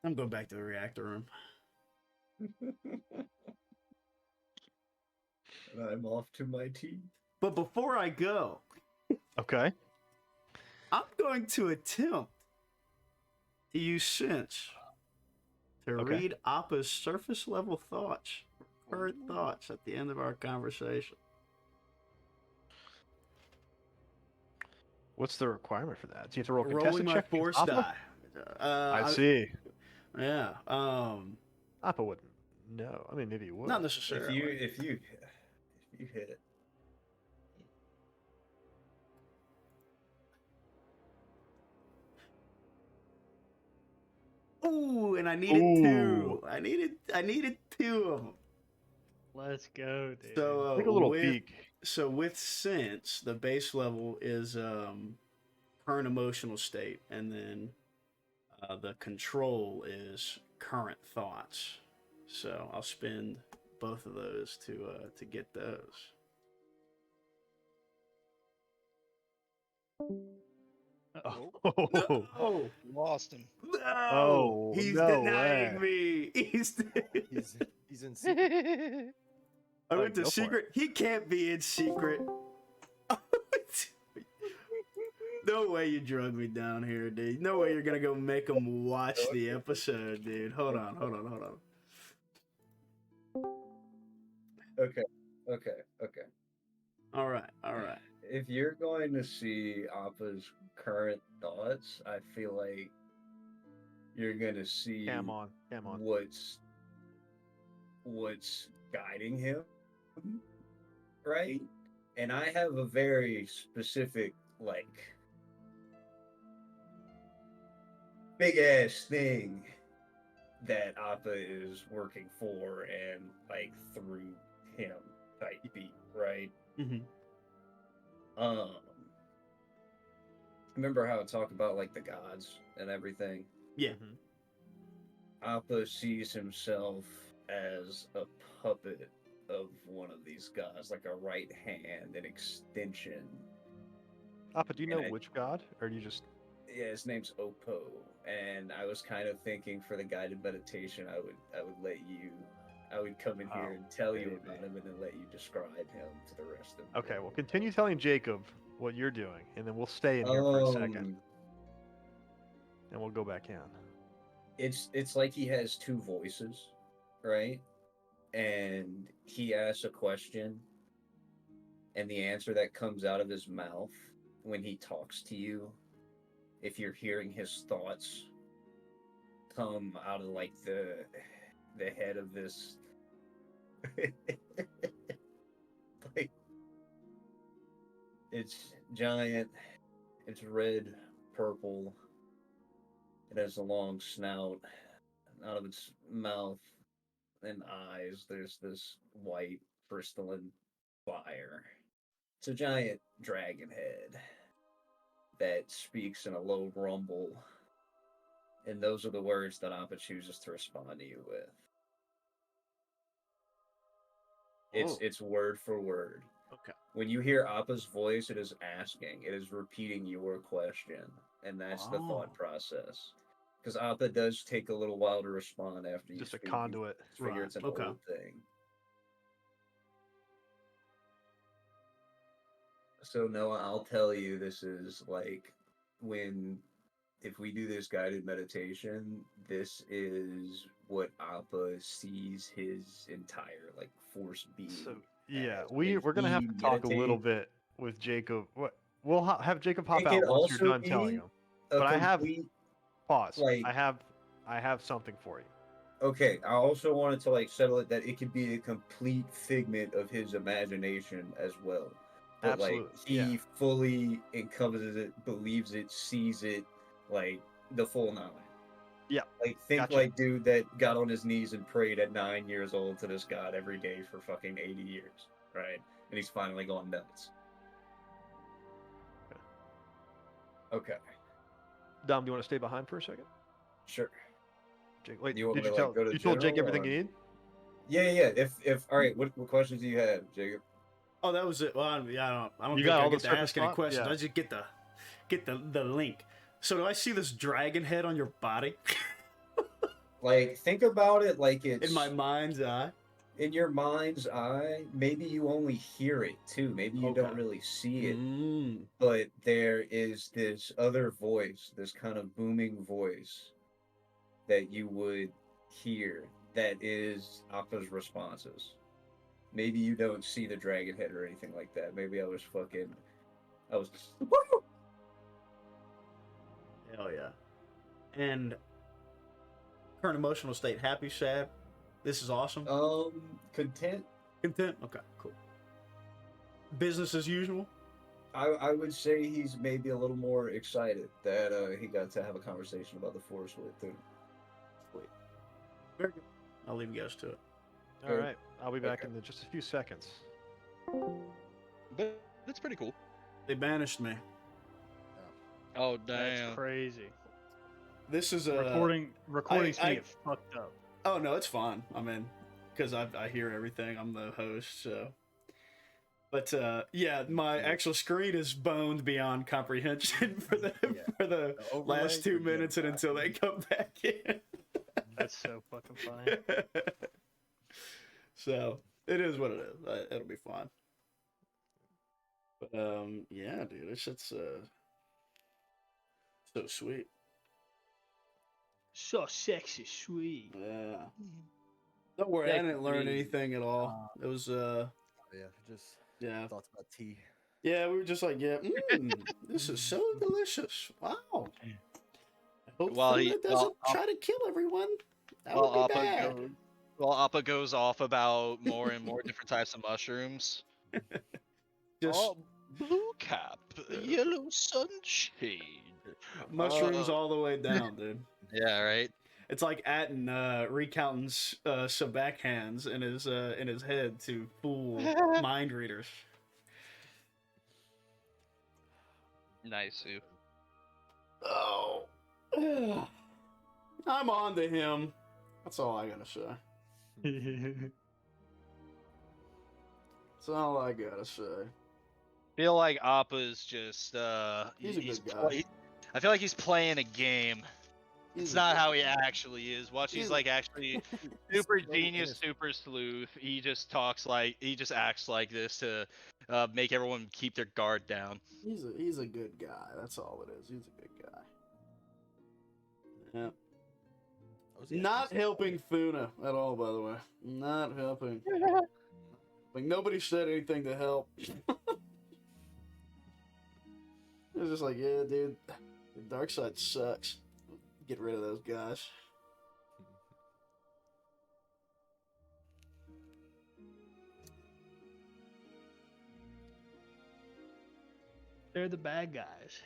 I'm going back to the reactor room. And I'm off to my tea. But before I go, Okay. I'm going to attempt to use Sense to Okay. read Appa's surface level thoughts, current thoughts at the end of our conversation. What's the requirement for that? Do you have to roll a Rolling contested my check? force against die. Appa? I see. Yeah. Appa wouldn't. No, I mean maybe you would. Not necessarily. If you hit it. Ooh, and I needed two. Ooh. I needed two of them. let's go, dude. So Take a little with, peek. So with Sense, the base level is current emotional state, and then the control is current thoughts. So I'll spend both of those to get those. Uh-oh. Oh, Oh Lost him. no! Oh, He's no denying way. me. He's He's in secret. I Alright, went to go for it. secret. He can't be in secret. No way you drug me down here, dude. No way you're gonna go make him watch the episode, dude. Hold on. Okay. All right. If you're going to see Appa's current thoughts, I feel like you're gonna see Cam on. what's guiding him, right? And I have a very specific, like, big ass thing that Appa is working for and like through him type beat, right? Mm-hmm. Remember how I talk about like the gods and everything? Yeah. Mhm. Appa sees himself as a puppet of one of these gods, like a right hand, an extension. Mm-hmm. Appa, do you know And I- which god, or do you just? Yeah, his name's Oppo, and I was kind of thinking for the guided meditation, I would come in here Oh, and tell you baby. about him, and then let you describe him to the rest of. Okay, well, continue telling Jacob what you're doing, and then we'll stay in here for a second, and we'll go back in. It's like he has two voices, right? And he asks a question, and the answer that comes out of his mouth when he talks to you, if you're hearing his thoughts come out of like the head of this like, it's giant, it's red, purple, it has a long snout. Out of its mouth and eyes, there's this white crystalline fire. It's a giant dragon head that speaks in a low rumble, and those are the words that Appa chooses to respond to you with. It's word for word. Okay. When you hear Appa's voice, it is asking, it is repeating your question, and that's the thought process. Because Appa does take a little while to respond after you Just a speak. conduit. You figure Right, it's an okay. old thing. So Noah, I'll tell you, this is like if we do this guided meditation, this is what Appa sees his entire like force being. So yeah, as. we're When gonna have he to talk a little meditates, bit with Jacob. What we'll have Jacob hop It out could once you're also done telling be him. a But I have complete, pause. like- I have something for you. okay, I also wanted to like settle it that it could be a complete figment of his imagination as well. But like Absolutely, he yeah. fully encompasses it, believes it, sees it, like the full knowledge. Yeah, Like think gotcha. like dude that got on his knees and prayed at 9 years old to this god every day for fucking 80 years, right? And he's finally gone nuts. Okay, Dom, do you want to stay behind for a second? sure. Jake, wait, You want did me you to like tell go to you told Jake general everything or? you need? Yeah. If all right, what questions do you have, Jacob? Oh, that was it. Well, I don't You think got I all get the to surface ask any thought? questions. Yeah. I just get the link. So do I see this dragon head on your body Like think about it like it's in my mind's eye? in your mind's eye. Maybe you only hear it too. Maybe you don't Okay. really see it. Mm. But there is this other voice, this kind of booming voice that you would hear that is Appa's responses. Maybe you don't see the dragon head or anything like that. Maybe I was. Hell yeah. And current emotional state: happy, sad. This is awesome. Content. Content. Okay, cool. Business as usual. I would say he's maybe a little more excited that he got to have a conversation about the force with him. Sweet. Very good. I'll leave you guys to it. All right, I'll be back Okay. in just a few seconds. But that's pretty cool. They banished me. Oh That's damn. crazy. This is a Recording's I- gonna get fucked up. Oh no, it's fine. I mean, because I hear everything. I'm the host, so. But yeah, my actual screen is boned beyond comprehension for the for the overlay, last 2 you're good. minutes and until they come back in. That's so fucking funny. So it is what it is. It'll be fine. But yeah, dude, it's so sweet. So sexy, sweet. Yeah. Don't worry, I didn't learn Sexy. anything at all. It was Yeah, just yeah. thoughts about tea. Yeah, we were just like, yeah, this is so delicious. Wow. I hope While he- Funa doesn't while- try to kill everyone. That While would be Appa bad. goes, while Appa goes off about more and more different types of mushrooms. Just Oh, blue cap, yellow sunshade. mushrooms all the way down, dude. Yeah, right. It's like Atten recounting some backhands in his head to fool mind readers. Nice, Sue. Oh, I'm on to him. That's all I gotta say. That's all I gotta say. Feel like Appa's just He's a he's good guy. I feel like he's playing a game. He's It's a not good how he guy. actually is. Watch, he's He's- like actually super genius, super sleuth. He just acts like this to make everyone keep their guard down. He's a good guy. That's all it is. He's a good guy. Yeah. Oh, yeah, Not just- helping Funa at all, by the way. Not helping. Like nobody said anything to help. It was just like, yeah, dude, the dark side sucks. Get rid of those guys. They're the bad guys.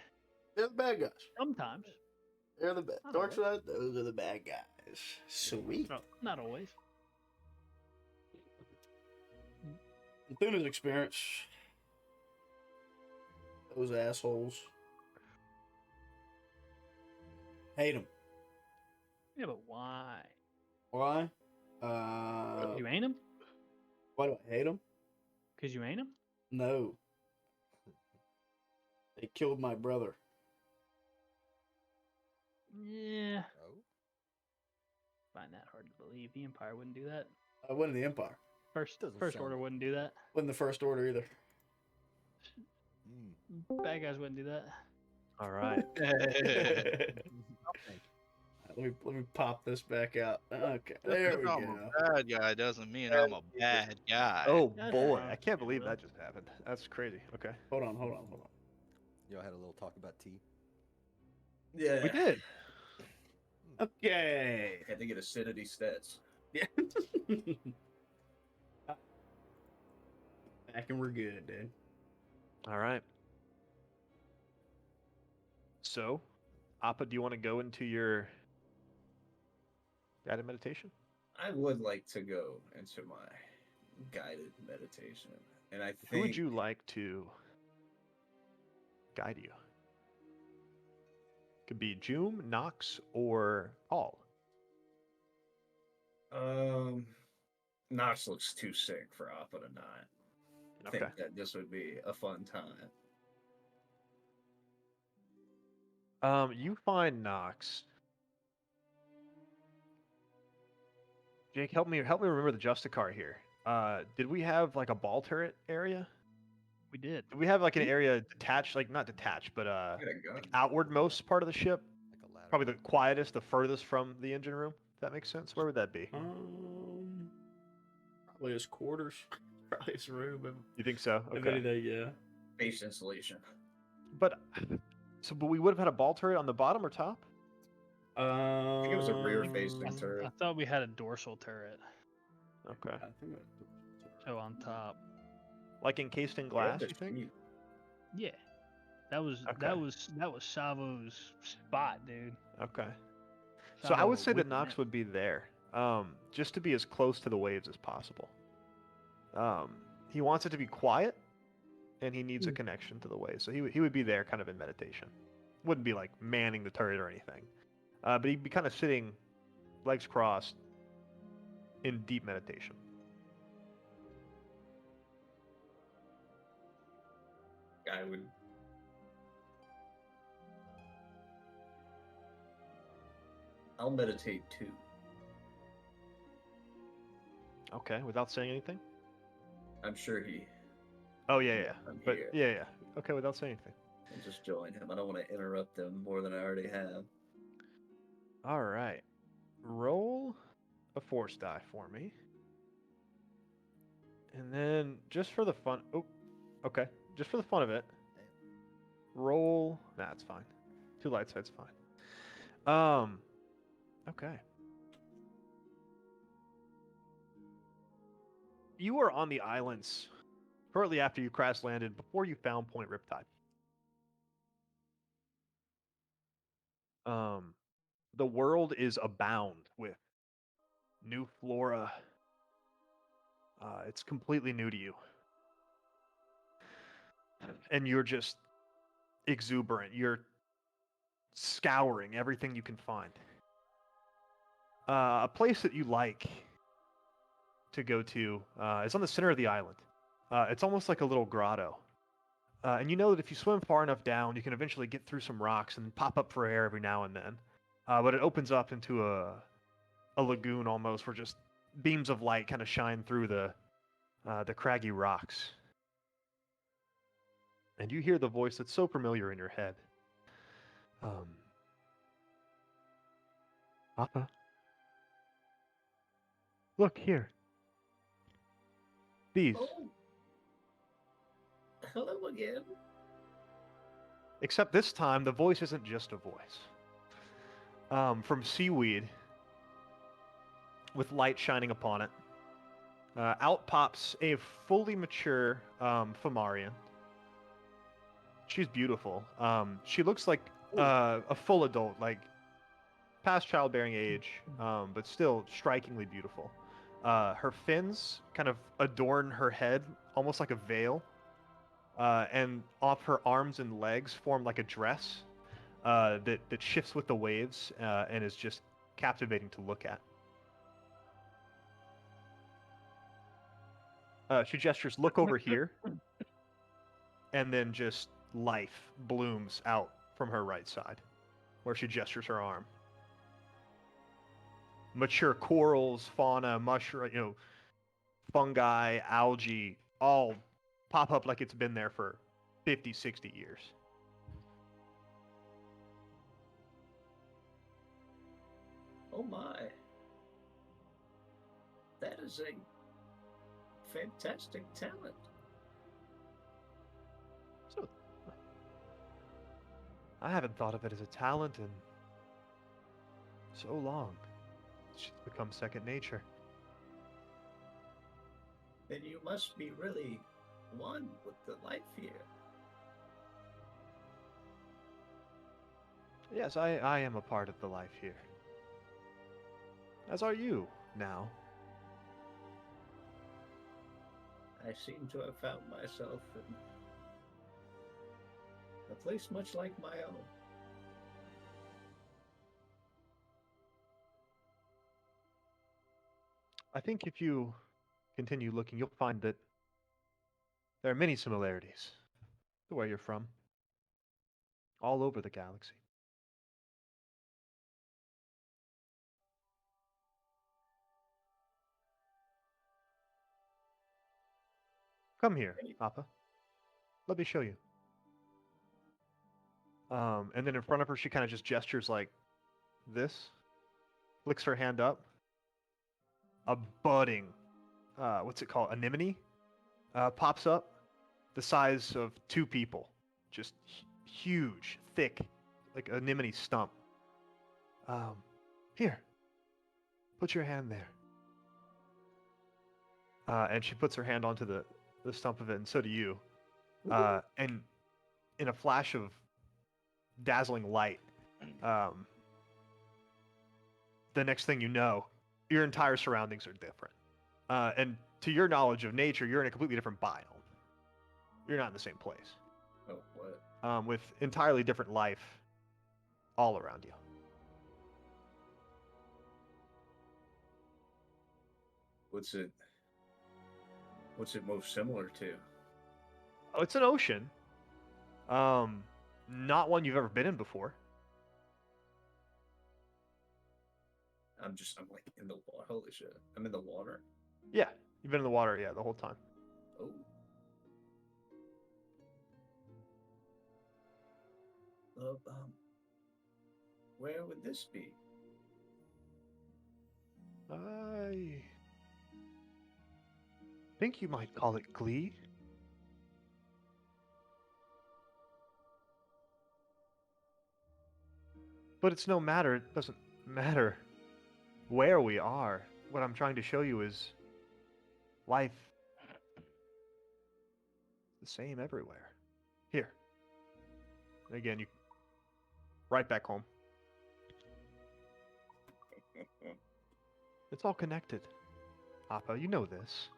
They're the bad guys. Sometimes. They're the bad. Not Dark always. side, those are the bad guys. Sweet. No, not always. In Thuna's experience, those assholes. Hate them. Yeah, but why? Why? You ain't him? Why do I hate them? Because you ain't him? No. They killed my brother. Yeah. Oh, Find that hard to believe. The Empire wouldn't do that. I wasn't the Empire. First Doesn't First sound Order like- wouldn't do that. Wasn't the First Order either. Bad guys wouldn't do that. All right. Let me pop this back out. Okay, there we I'm go. a bad guy doesn't mean I'm a bad guy. Oh That's boy, fine. I can't believe Well. that just happened. That's crazy. Okay. Hold on. y'all had a little talk about tea. Yeah. We did. Okay. Had to get acidity stats. Yeah. Back and we're good, dude. All right. So, Appa, do you want to go into your guided meditation? I would like to go into my guided meditation, and I Who would think you like to guide you? Could be Joom, Nox, or Paul. Knox looks too sick for Appa to not. I Okay. think that this would be a fun time. You find Nox. Jake, help me remember the Justicar here. Did we have like a ball turret area? We did. Did we have like an area detached, like not detached, but I got a gun. like outwardmost part of the ship? Like a ladder. Probably the quietest, the furthest from the engine room. If that makes sense. Where would that be? Probably his quarters. Probably his room. You think so? If Okay. anything, yeah. Base installation. But we would have had a ball turret on the bottom or top? I think it was a rear-facing I turret. thought we had a dorsal turret. Okay. I think So on top. Like encased in glass, you think? Yeah. That was Savo's spot, dude. Okay. So I Savo would say that whipping Nox it. would be there, just to be as close to the waves as possible. He wants it to be quiet, and he needs a connection to the waves. So he would be there, kind of in meditation. Wouldn't be like manning the turret or anything, but he'd be kind of sitting, legs crossed, in deep meditation. I would. I'll meditate too. Okay, without saying anything. I'm sure he. Oh yeah. I'm But here. yeah. Okay, without saying anything. I'll just join him. I don't want to interrupt him more than I already have. All right. Roll a force die for me. And then just for the fun. Oh, okay. Just for the fun of it. Roll. Nah, it's fine. 2 light side's fine. Okay. You were on the islands shortly after you crash landed before you found Point Riptide. The world is abound with new flora. It's completely new to you. And you're just exuberant. You're scouring everything you can find. A place that you like to go to is on the center of the island. It's almost like a little grotto. And you know that if you swim far enough down, you can eventually get through some rocks and pop up for air every now and then. But it opens up into a lagoon almost, where just beams of light kind of shine through the craggy rocks. And you hear the voice that's so familiar in your head. Papa, look here. These. Oh. Hello again. Except this time, the voice isn't just a voice. From seaweed, with light shining upon it, out pops a fully mature Phimarian. She's beautiful. She looks like a full adult, like past childbearing age, but still strikingly beautiful. Her fins kind of adorn her head, almost like a veil. And off her arms and legs form like a dress that shifts with the waves and is just captivating to look at. She gestures, look over here, and then just life blooms out from her right side, where she gestures her arm. Mature corals, fauna, mushroom, fungi, algae, all pop up like it's been there for 50, 60 years. Oh my. That is a fantastic talent. So, I haven't thought of it as a talent in so long. It's just become second nature. Then you must be really one with the life here. Yes, I am a part of the life here. As are you now. I seem to have found myself in a place much like my own. I think if you continue looking, you'll find that there are many similarities to where you're from, all over the galaxy. Come here, Appa. Let me show you. And then in front of her, she kind of just gestures like this, flicks her hand up. A budding, what's it called? Anemone pops up, the size of two people, just huge, thick, like anemone stump. Here, put your hand there. And she puts her hand onto the stump of it, and so do you. And in a flash of dazzling light, the next thing you know, your entire surroundings are different. And to your knowledge of nature, you're in a completely different biome. You're not in the same place. Oh, what? With entirely different life all around you. What's it most similar to? Oh, it's an ocean. Not one you've ever been in before. I'm like in the water. Holy shit. I'm in the water. Yeah, you've been in the water, yeah, the whole time. Oh. Where would this be? I think you might call it Glee. But it's no matter. It doesn't matter where we are. What I'm trying to show you is life the same everywhere. Here. Again, you right back home. It's all connected. Appa, you know this.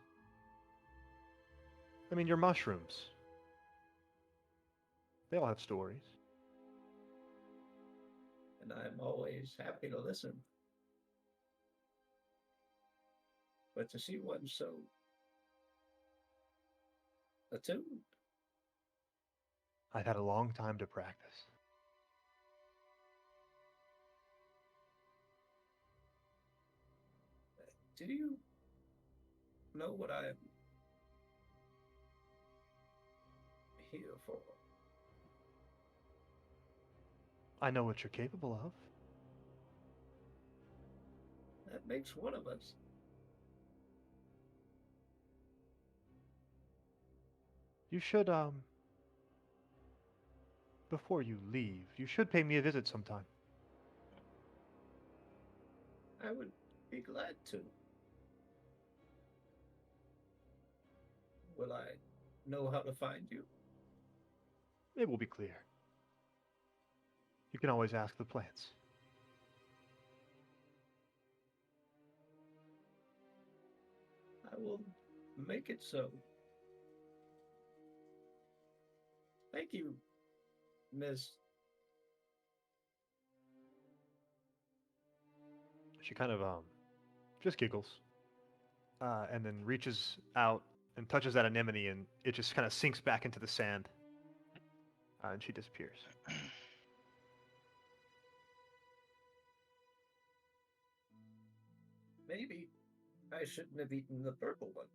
I mean, your mushrooms. They all have stories. And I'm always happy to listen. But to see one so attuned. I've had a long time to practice. Do you know what I'm here for? I know what you're capable of. That makes one of us. You should, before you leave, you should pay me a visit sometime. I would be glad to. Will I know how to find you? It will be clear. You can always ask the plants. I will make it so. Thank you, Miss. She kind of, just giggles. And then reaches out and touches that anemone, and it just kind of sinks back into the sand. And she disappears. Maybe I shouldn't have eaten the purple one.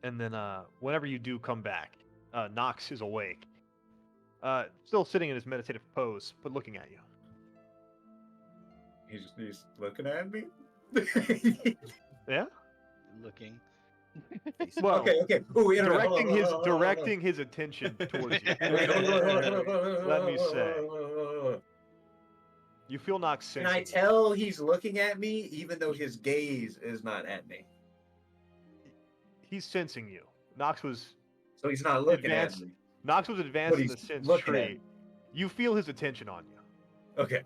And then, whenever you do come back, Nox is awake. Still sitting in his meditative pose, but looking at you. He's looking at me. Yeah. Looking. Well, okay. Ooh, wait, hold on, directing hold on, his hold on, hold on. directing his attention towards you. Wait, hold on, hold on, hold on, Let me hold on, say. hold on, hold on. You feel Nox Can I sensing you. tell he's looking at me, even though his gaze is not at me? He's sensing you. Nox was So he's not looking advanced. at me. Nox was advanced But in the he's sense looking at trait. You feel his attention on you. Okay.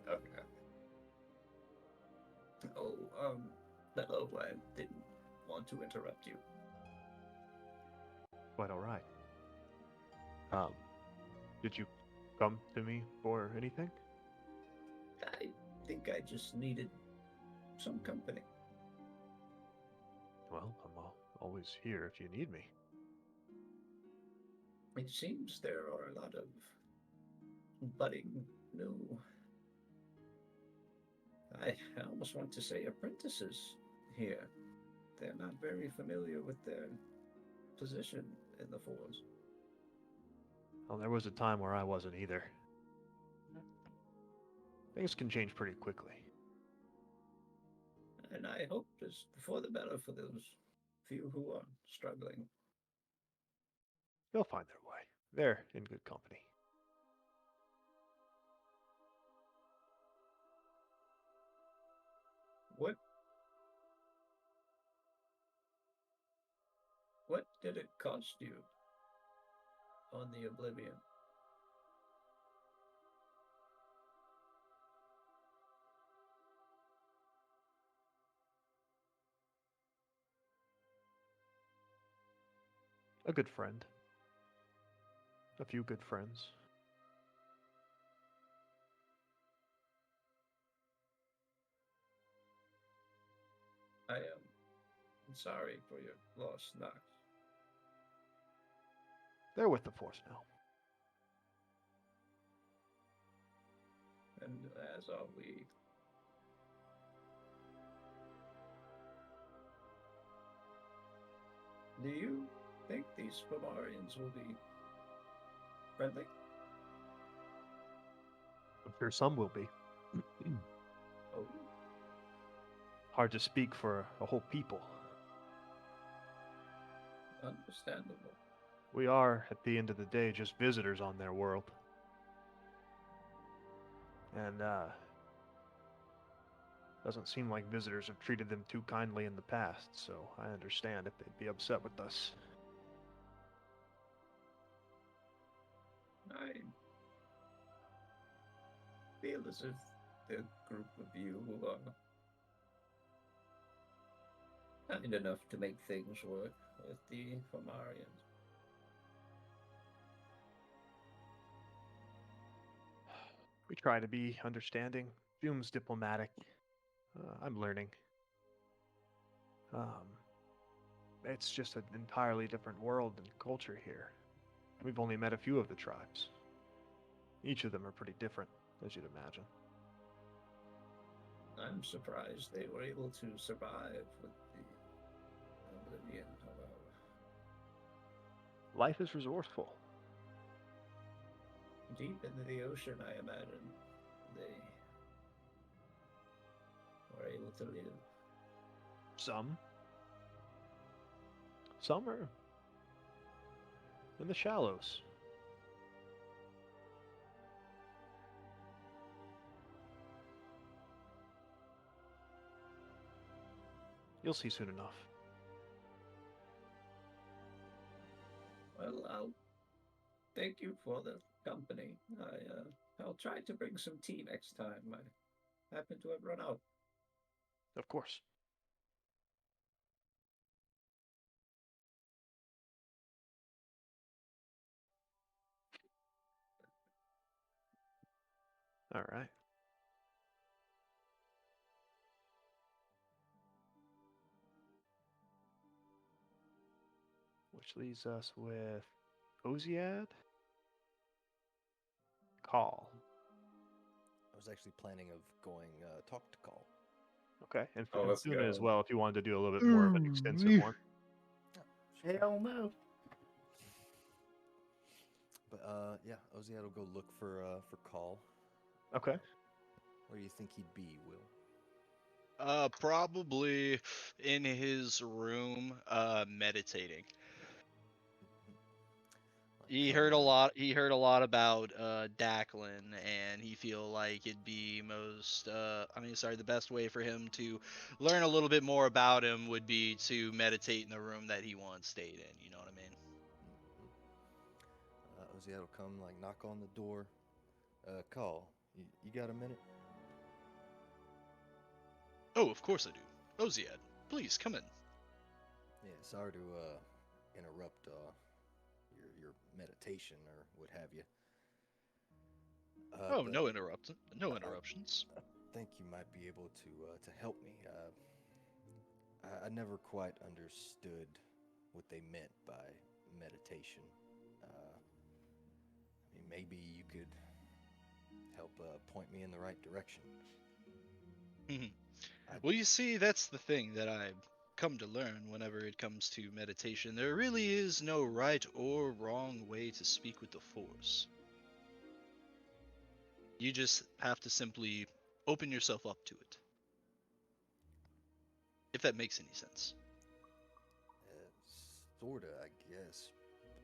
Oh, hello. I didn't want to interrupt you. Quite all right. Did you come to me for anything? I think I just needed some company. Well, I'm always here if you need me. It seems there are a lot of budding new. I almost want to say apprentices here. They're not very familiar with their position in the force. Well, there was a time where I wasn't either. Things can change pretty quickly. And I hope it's for the better for those few who are struggling. They'll find their way. They're in good company. What did it cost you on the Oblivion? A good friend. A few good friends. I am sorry for your loss, Nox. They're with the Force now. And as are we. Do you think these Phimarians will be friendly? I'm sure some will be. Oh, Hard to speak for a whole people. understandable. We are, at the end of the day, just visitors on their world. And, doesn't seem like visitors have treated them too kindly in the past, so I understand if they'd be upset with us. I feel as if the group of you who are kind enough to make things work with the Phimarians. We try to be understanding. Doom's diplomatic. I'm learning. It's just an entirely different world and culture here. We've only met a few of the tribes. Each of them are pretty different, as you'd imagine. I'm surprised they were able to survive with the Oblivion, however. Life is resourceful. Deep into the ocean, I imagine they were able to live. Some. Some are in the shallows. You'll see soon enough. Well, I'll thank you for the company. I'll try to bring some tea next time. I happen to have run out. Of course. All right. Which leaves us with Oziad. Call. I was actually planning of going talk to call. Okay, and Oh, let's Funa as go. well if you wanted to do a little bit more of an extensive one. Hell no. But yeah, Oziad will go look for call. Okay. Where do you think he'd be, Will? Probably in his room, meditating. Like He come heard a in. lot. He heard a lot about Declan, and he feel like it'd be most. I mean, sorry, the best way for him to learn a little bit more about him would be to meditate in the room that he once stayed in. You know what I mean? Oziad will come, like knock on the door. Call. You got a minute? Oh, of course I do. Oziad, please come in. Yeah. Sorry to interrupt your meditation or what have you. Oh, But no I, interruptions. I think you might be able to help me. I never quite understood what they meant by meditation. I mean, maybe you could help point me in the right direction. Mhm. I, Well, you see, that's the thing that I've come to learn whenever it comes to meditation. There really is no right or wrong way to speak with the Force. You just have to simply open yourself up to it. If that makes any sense. sorta, I guess,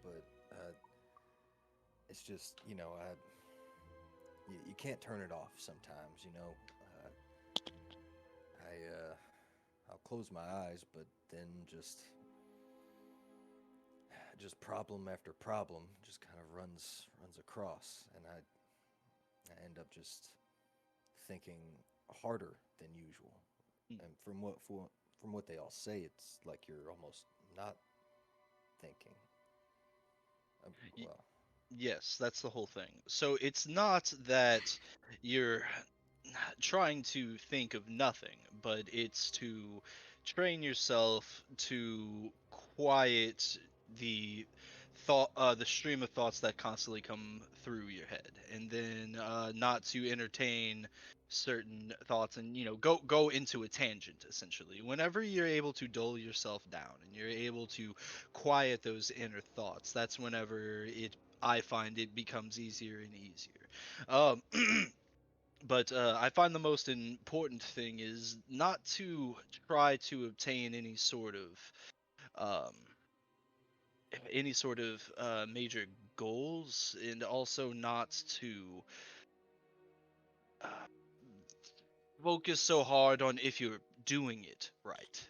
but it's just you can't turn it off sometimes. I'll close my eyes, but then just problem after problem just kind of runs across, and I end up just thinking harder than usual. Mm. And from what they all say, it's like you're almost not thinking. Y- Well, Yes, that's the whole thing. So it's not that you're trying to think of nothing, but it's to train yourself to quiet the the stream of thoughts that constantly come through your head, and then not to entertain certain thoughts and go into a tangent essentially. Whenever you're able to dull yourself down and you're able to quiet those inner thoughts, that's whenever I find it becomes easier and easier. Um, but I find the most important thing is not to try to obtain um, any sort of major goals, and also not to uh, focus so hard on if you're doing it right.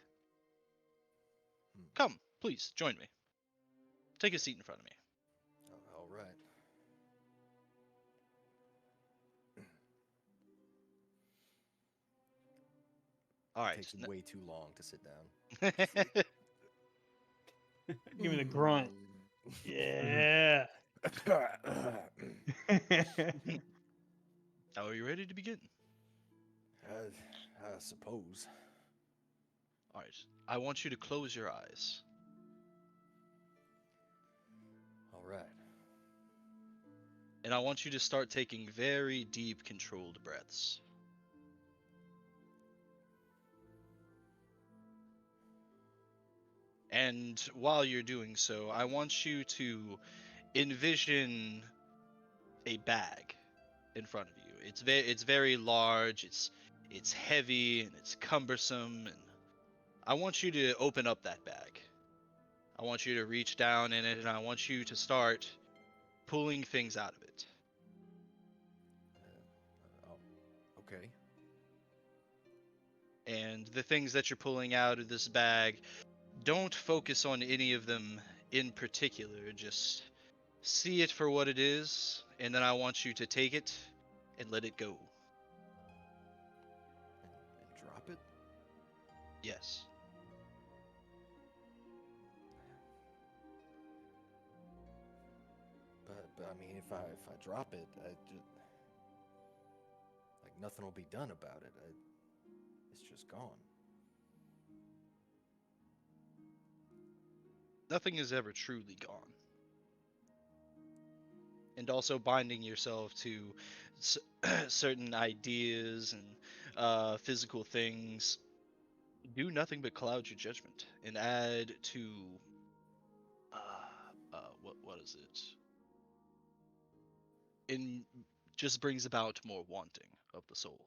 hmm, Come, please join me. Take a seat in front of me. all right. All It right. takes way too long to sit down. Give me the grunt. Yeah. Now, are you ready to begin? I suppose. All right. I want you to close your eyes. All right. And I want you to start taking very deep, controlled breaths. And while you're doing so, I want you to envision a bag in front of you. It's very large, it's heavy and it's cumbersome, and I want you to open up that bag. I want you to reach down in it, and I want you to start pulling things out of it. Okay. And the things that you're pulling out of this bag, don't focus on any of them in particular. Just see it for what it is, and then I want you to take it and let it go. And drop it. Yes. But I mean, if I drop it, I just like nothing will be done about it. It's just gone. Nothing is ever truly gone. And also binding yourself to s- certain ideas and physical things do nothing but cloud your judgment and add to what is it? In just brings about more wanting of the soul.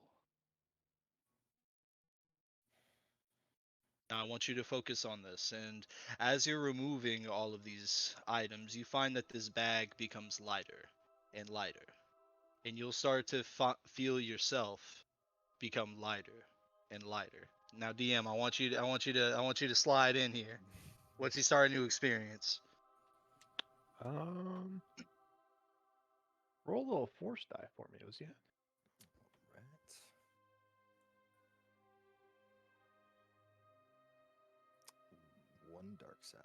Now I want you to focus on this, and as you're removing all of these items, you find that this bag becomes lighter and lighter, and you'll start to feel yourself become lighter and lighter. Now, DM, I want you to slide in here. What's he starting to experience? Roll a little force die for me, Ozia. Right. One dark side.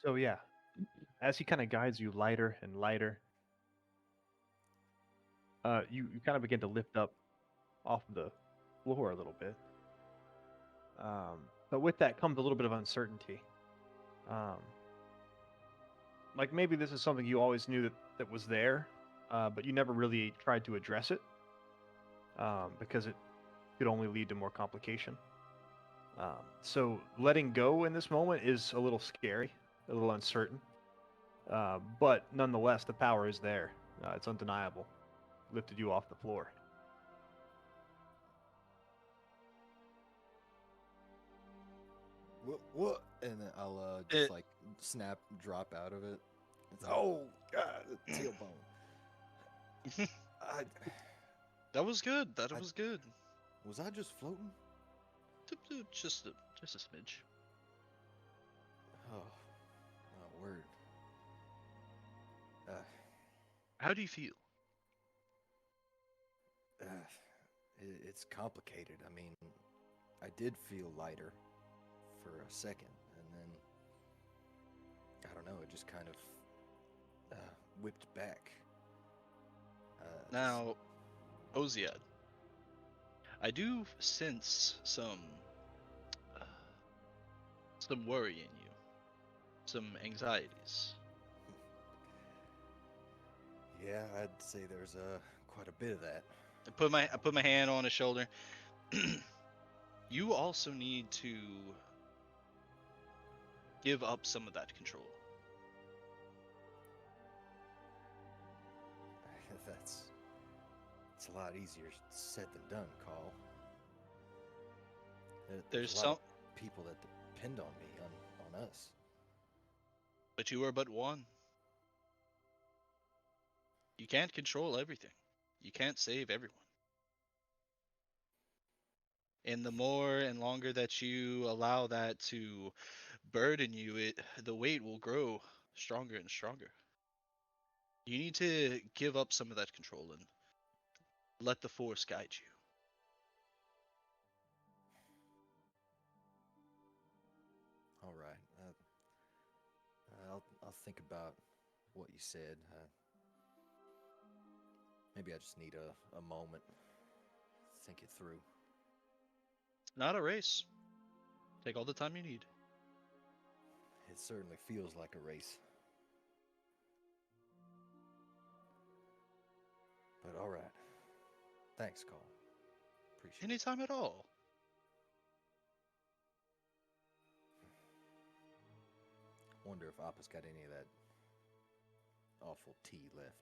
So yeah, as he kind of guides you lighter and lighter, you kind of begin to lift up off the floor a little bit. But with that comes a little bit of uncertainty. Like maybe this is something you always knew that was there, but you never really tried to address it because it could only lead to more complication. So letting go in this moment is a little scary, a little uncertain, but nonetheless, the power is there. It's undeniable. Lifted you off the floor. What? And then I'll just like drop out of it. It's, oh God, tailbone. That was good. That I- was good. Was I just floating? Just a smidge. Oh, my word. How do you feel? It's complicated. I mean, I did feel lighter for a second, and then I don't know. It just kind of whipped back. Now, Oziad, I do sense some worry in you, some anxieties. Yeah, I'd say there's quite a bit of that. I put my hand on his shoulder. You also need to give up some of that control. It's a lot easier said than done, Carl. There's a lot some, of people that depend on me, on us. but you are but one. You can't control everything. You can't save everyone. And the more and longer that you allow that to burden you, the weight will grow stronger and stronger. You need to give up some of that control and let the force guide you. All right. I'll think about what you said. Maybe I just need a moment. Think it through. Not a race. Take all the time you need. It certainly feels like a race. But all right. Thanks, Carl. Appreciate it. Anytime at all. Wonder if Appa's got any of that awful tea left.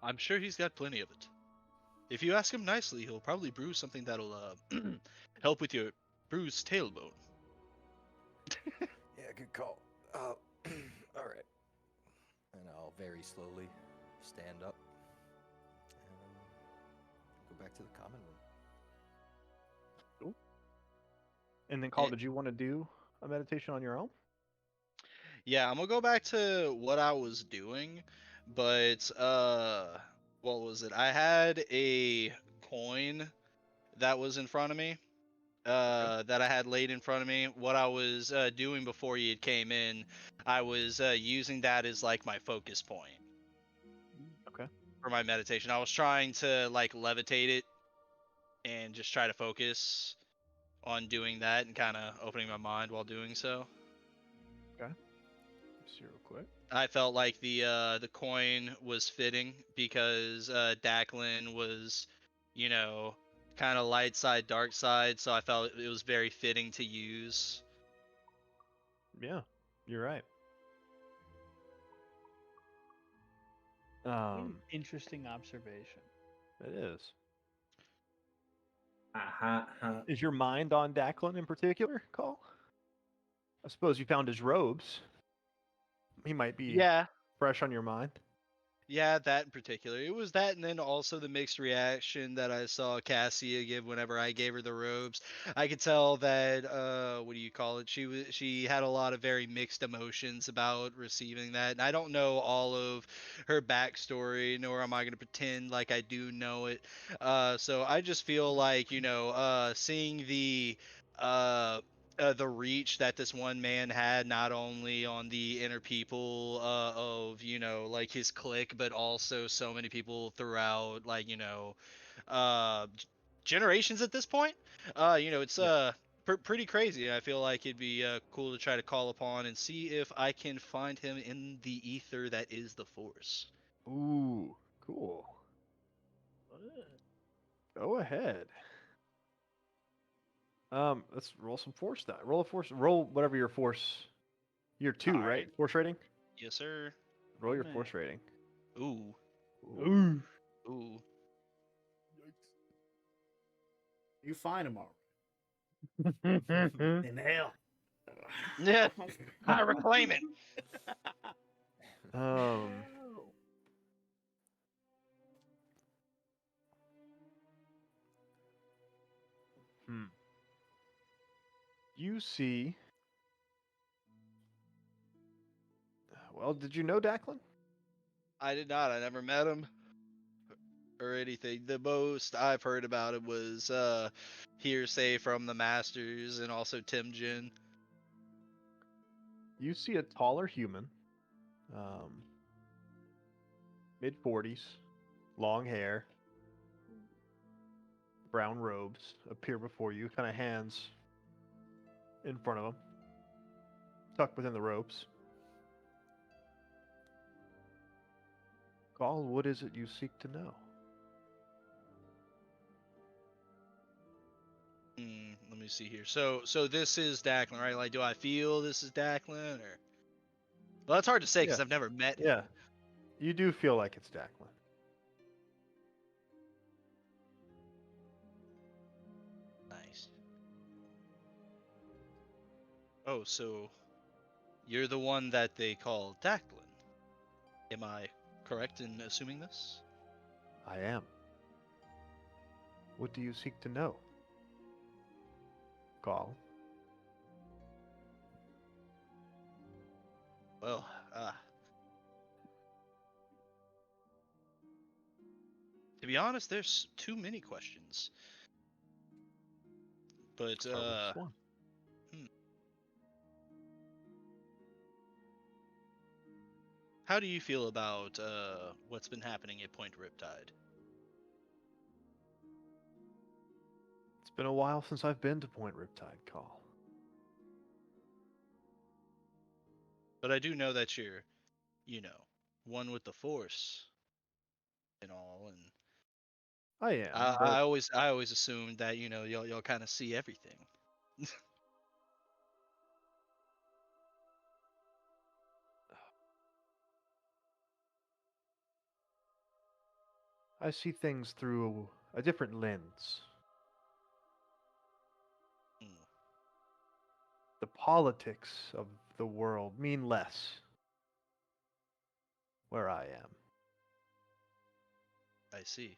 I'm sure he's got plenty of it. If you ask him nicely, he'll probably brew something that'll help with your bruised tailbone. Yeah, good call. All right. And I'll very slowly stand up and go back to the common room. Cool. And then, Carl, Eh. did you want to do a meditation on your own? Yeah, I'm gonna go back to what I was doing, but what was it? I had a coin that was in front of me, that I had laid in front of me. What I was doing before you came in, I was using that as like my focus point Okay. for my meditation. I was trying to like levitate it and just try to focus on doing that and kind of opening my mind while doing so. Okay. See real quick. I felt like the coin was fitting because Declan was, you know, kind of light side, dark side, so I felt it was very fitting to use. Yeah. You're right. What an interesting observation. It is. Uh-huh. Is your mind on Declan in particular, Call? I suppose you found his robes. He might be Yeah, fresh on your mind. yeah, that in particular. It was that, and then also the mixed reaction that I saw Cassia give whenever I gave her the robes. I could tell that what do you call it? She had a lot of very mixed emotions about receiving that, and I don't know all of her backstory, nor am I going to pretend like I do know it. So I just feel like seeing the reach that this one man had, not only on the inner people of like his clique, but also so many people throughout like generations at this point. It's Yeah. pretty crazy. I feel like it'd be cool to try to call upon and see if I can find him in the ether that is the Force. Ooh, cool. Go ahead. Let's roll some force die. Roll a force. Roll whatever your force. Your 2, All right? right. Force rating. Yes, sir. Roll your Man. force rating. Ooh, Ooh. ooh. You find him um, in hell. Yeah, I reclaim it. hmm. You see. Well, did you know Declan? I did not. I never met him or anything. The most I've heard about it was hearsay from the Masters and also Tim Jin. You see a taller human, um, mid 40s, long hair, brown robes appear before you, kind of hands in front of him, tucked within the ropes. Gaul, what is it you seek to know? Let me see here. So this is Declan, right? Like, do I feel this is Declan or? Well, that's hard to say because Yeah. I've never met him. Yeah, you do feel like it's Declan. Nice. Oh, so you're the one that they call Declan. Am I correct in assuming this? I am. What do you seek to know? Gaul. Well, to be honest, there's too many questions. But Start with just one. How do you feel about what's been happening at Point Riptide? It's been a while since I've been to Point Riptide, Gaul. But I do know that you're, one with the Force and all, and I am, I, but I always I always assumed that you'll kind of see everything. I see things through a different lens. Hmm, The politics of the world mean less where I am. I see.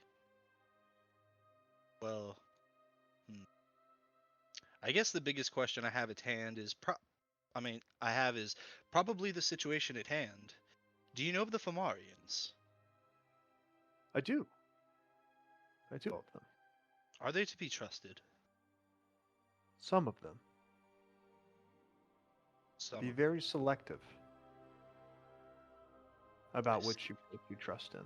Well, I guess the biggest question I have at hand is is probably the situation at hand. Do you know of the Phimarians? I do. I do of them. Are they to be trusted? Some of them. Some Be of them. very selective about I which you trust in.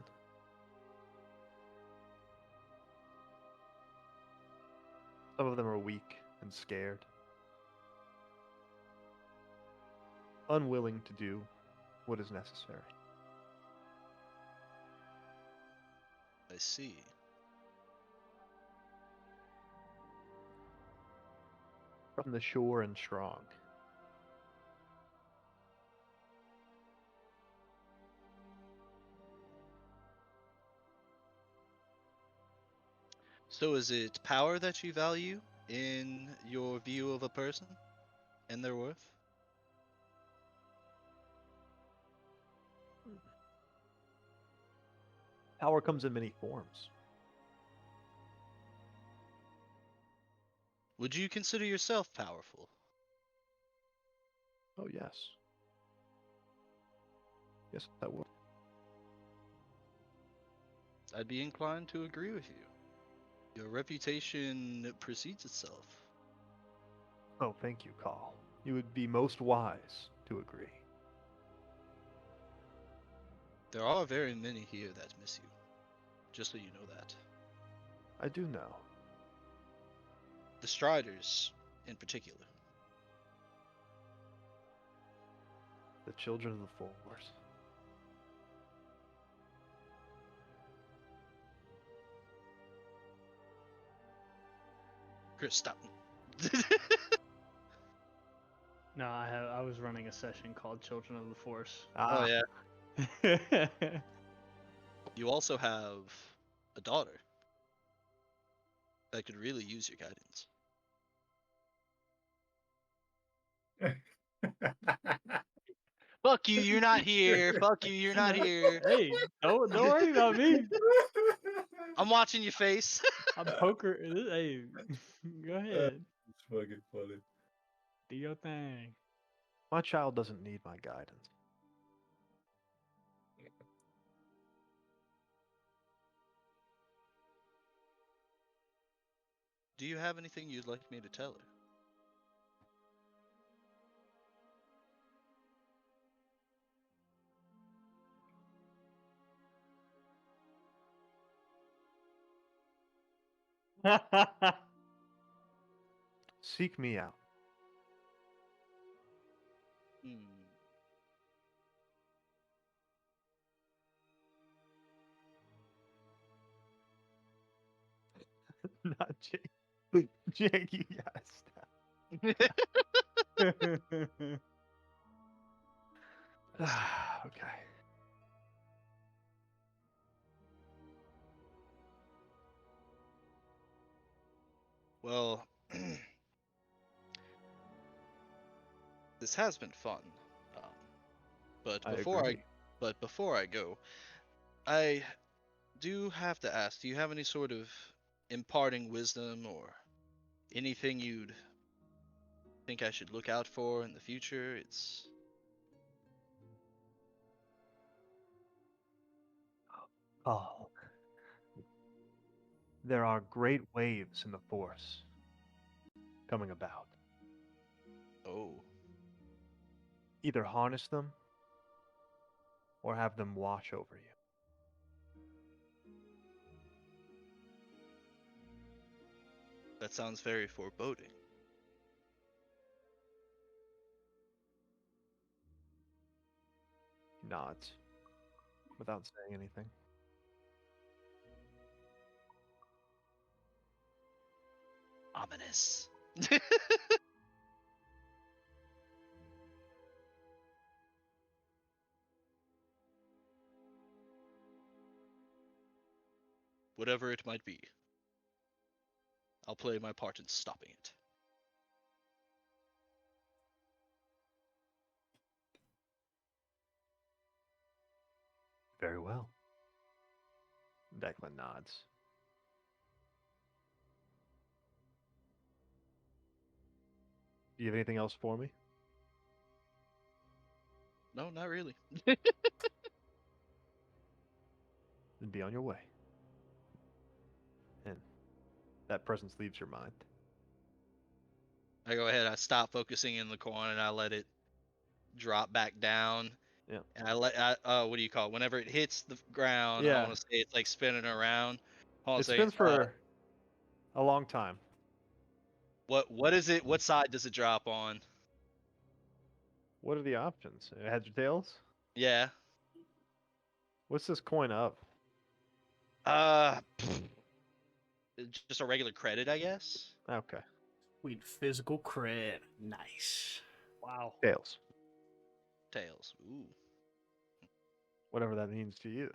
Some of them are weak and scared, unwilling to do what is necessary. I see. From the sure and strong. So is it power that you value in your view of a person and their worth? Power comes in many forms. Would you consider yourself powerful? Oh, yes. Yes, that would. I'd be inclined to agree with you. Your reputation precedes itself. Oh, thank you, Call. You would be most wise to agree. There are very many here that miss you. Just so you know that. I do know. The Striders, in particular. The children of the Force. Chris, stop. No, I was running a session called Children of the Force. Oh Ah, yeah. You also have a daughter that could really use your guidance. Fuck you, you're not here. Fuck you, you're not here. Hey, don't worry about me. I'm watching your face. I'm poker. Hey, go ahead. It's fucking funny. Do your thing. my child doesn't need my guidance. Do you have anything you'd like me to tell her? Seek me out. Hmm. Not Jake. Jake, you gotta stop. Okay. Well, this has been fun. Um, but I before agree. before I go, I do have to ask, do you have any sort of imparting wisdom or anything you'd think I should look out for in the future? It's Oh. There are great waves in the Force coming about. oh, Either harness them or have them wash over you. that sounds very foreboding. He nods without saying anything. Ominous. Whatever it might be, I'll play my part in stopping it. Very well. Declan nods. Do you have anything else for me? No, not really. Then be on your way. And that presence leaves your mind. I go ahead, I stop focusing in the coin and I let it drop back down. Yeah. And what do you call it? Whenever it hits the ground, I Yeah. want to say it's like spinning around. Hold on a It second. spins for a long time. What is it? What side does it drop on? What are the options? Heads or tails? Yeah. What's this coin of? Just a regular credit, I guess. Okay. Sweet physical cred. Nice. Wow. Tails. Tails. Ooh. Whatever that means to you,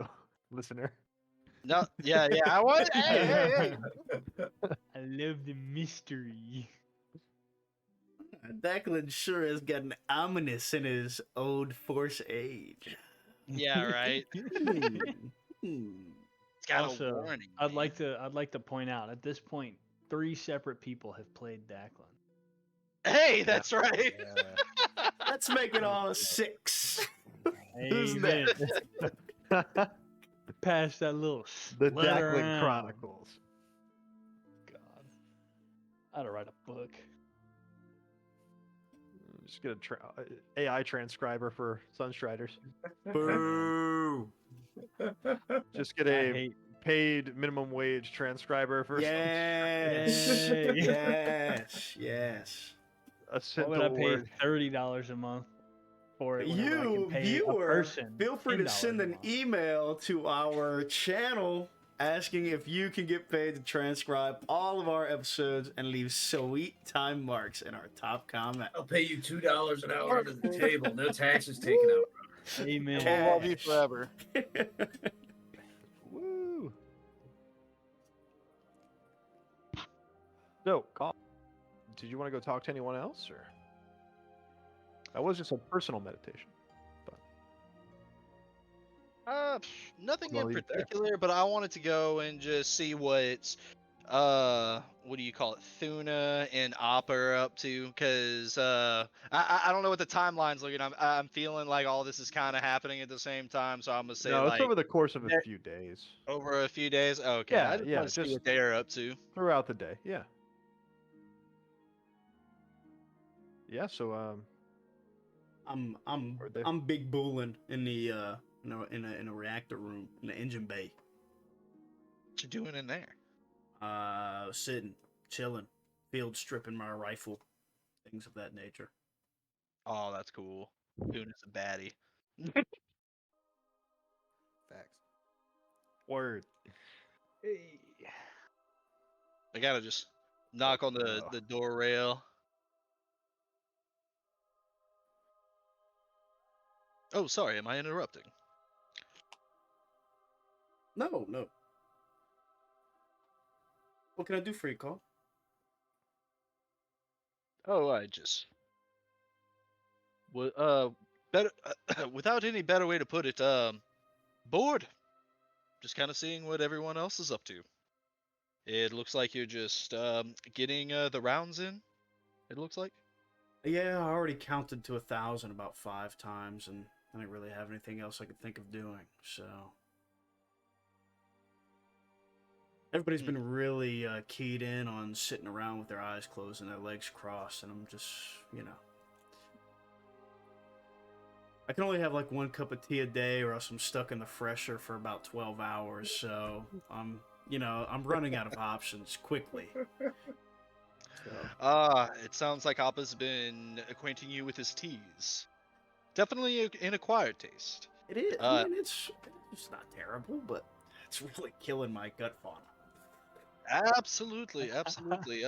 listener. No, yeah, yeah. I want. Hey, hey, hey. I love the mystery. Declan sure has gotten ominous in his old Force age. Yeah, right. Hmm. It's got Also, a warning. I'd man. like to point out at this point, 3 separate people have played Declan. Hey, that's right. Yeah. Let's make it all 6. Who's Amen. next? Pass that little The slut Declan around. Chronicles. God, I ought to write a book. Just get a AI transcriber for Sunstriders. Boo! Just get I a hate. paid minimum wage transcriber for Yes. Yay. Yes. Yes. a Why cent would a I pay word. $30 a month for it whenever I can You pay a viewer, person feel free to $10 send a an month? email to our channel asking if you can get paid to transcribe all of our episodes and leave sweet time marks in our top comment. I'll pay you $2 an hour under the table. No taxes taken out. Amen. Okay. We'll love you Cash. forever. Woo! So, Colin, did you want to go talk to anyone else, or that was just a personal meditation? Nothing Well, in leave it there. particular, but I wanted to go and just see what do you call it, Thuna and Appa are up to, because I don't know what the timeline's looking. I'm feeling like all this is kind of happening at the same time, so I'm gonna say No, it's like over the course of a they're- few days, over a few days. Okay, Yeah, I just yeah, want to see just- what they're up to. throughout the day. Yeah. Yeah. So, Where'd they- I'm big bullin' in the in a reactor room in the engine bay. What you doing in there? Sitting, chilling, field stripping my rifle, things of that nature. Oh, that's cool. Thuna's a baddie. Facts. word. Hey. I gotta just knock on the door rail. Oh, sorry, am I interrupting? No, no. What can I do for you, Cole? Oh, I just better without any better way to put it, bored. Just kind of seeing what everyone else is up to. It looks like you're just getting the rounds in. It looks like. Yeah, I already counted to 1,000 about 5 times, and I didn't really have anything else I could think of doing. So everybody's been really keyed in on sitting around with their eyes closed and their legs crossed, and I'm just, I can only have like 1 cup of tea a day, or else I'm stuck in the fresher for about 12 hours. So I'm running out of options quickly. It sounds like Appa's been acquainting you with his teas. Definitely an acquired taste. It is. I mean, it's not terrible, but it's really killing my gut fauna. Absolutely, absolutely.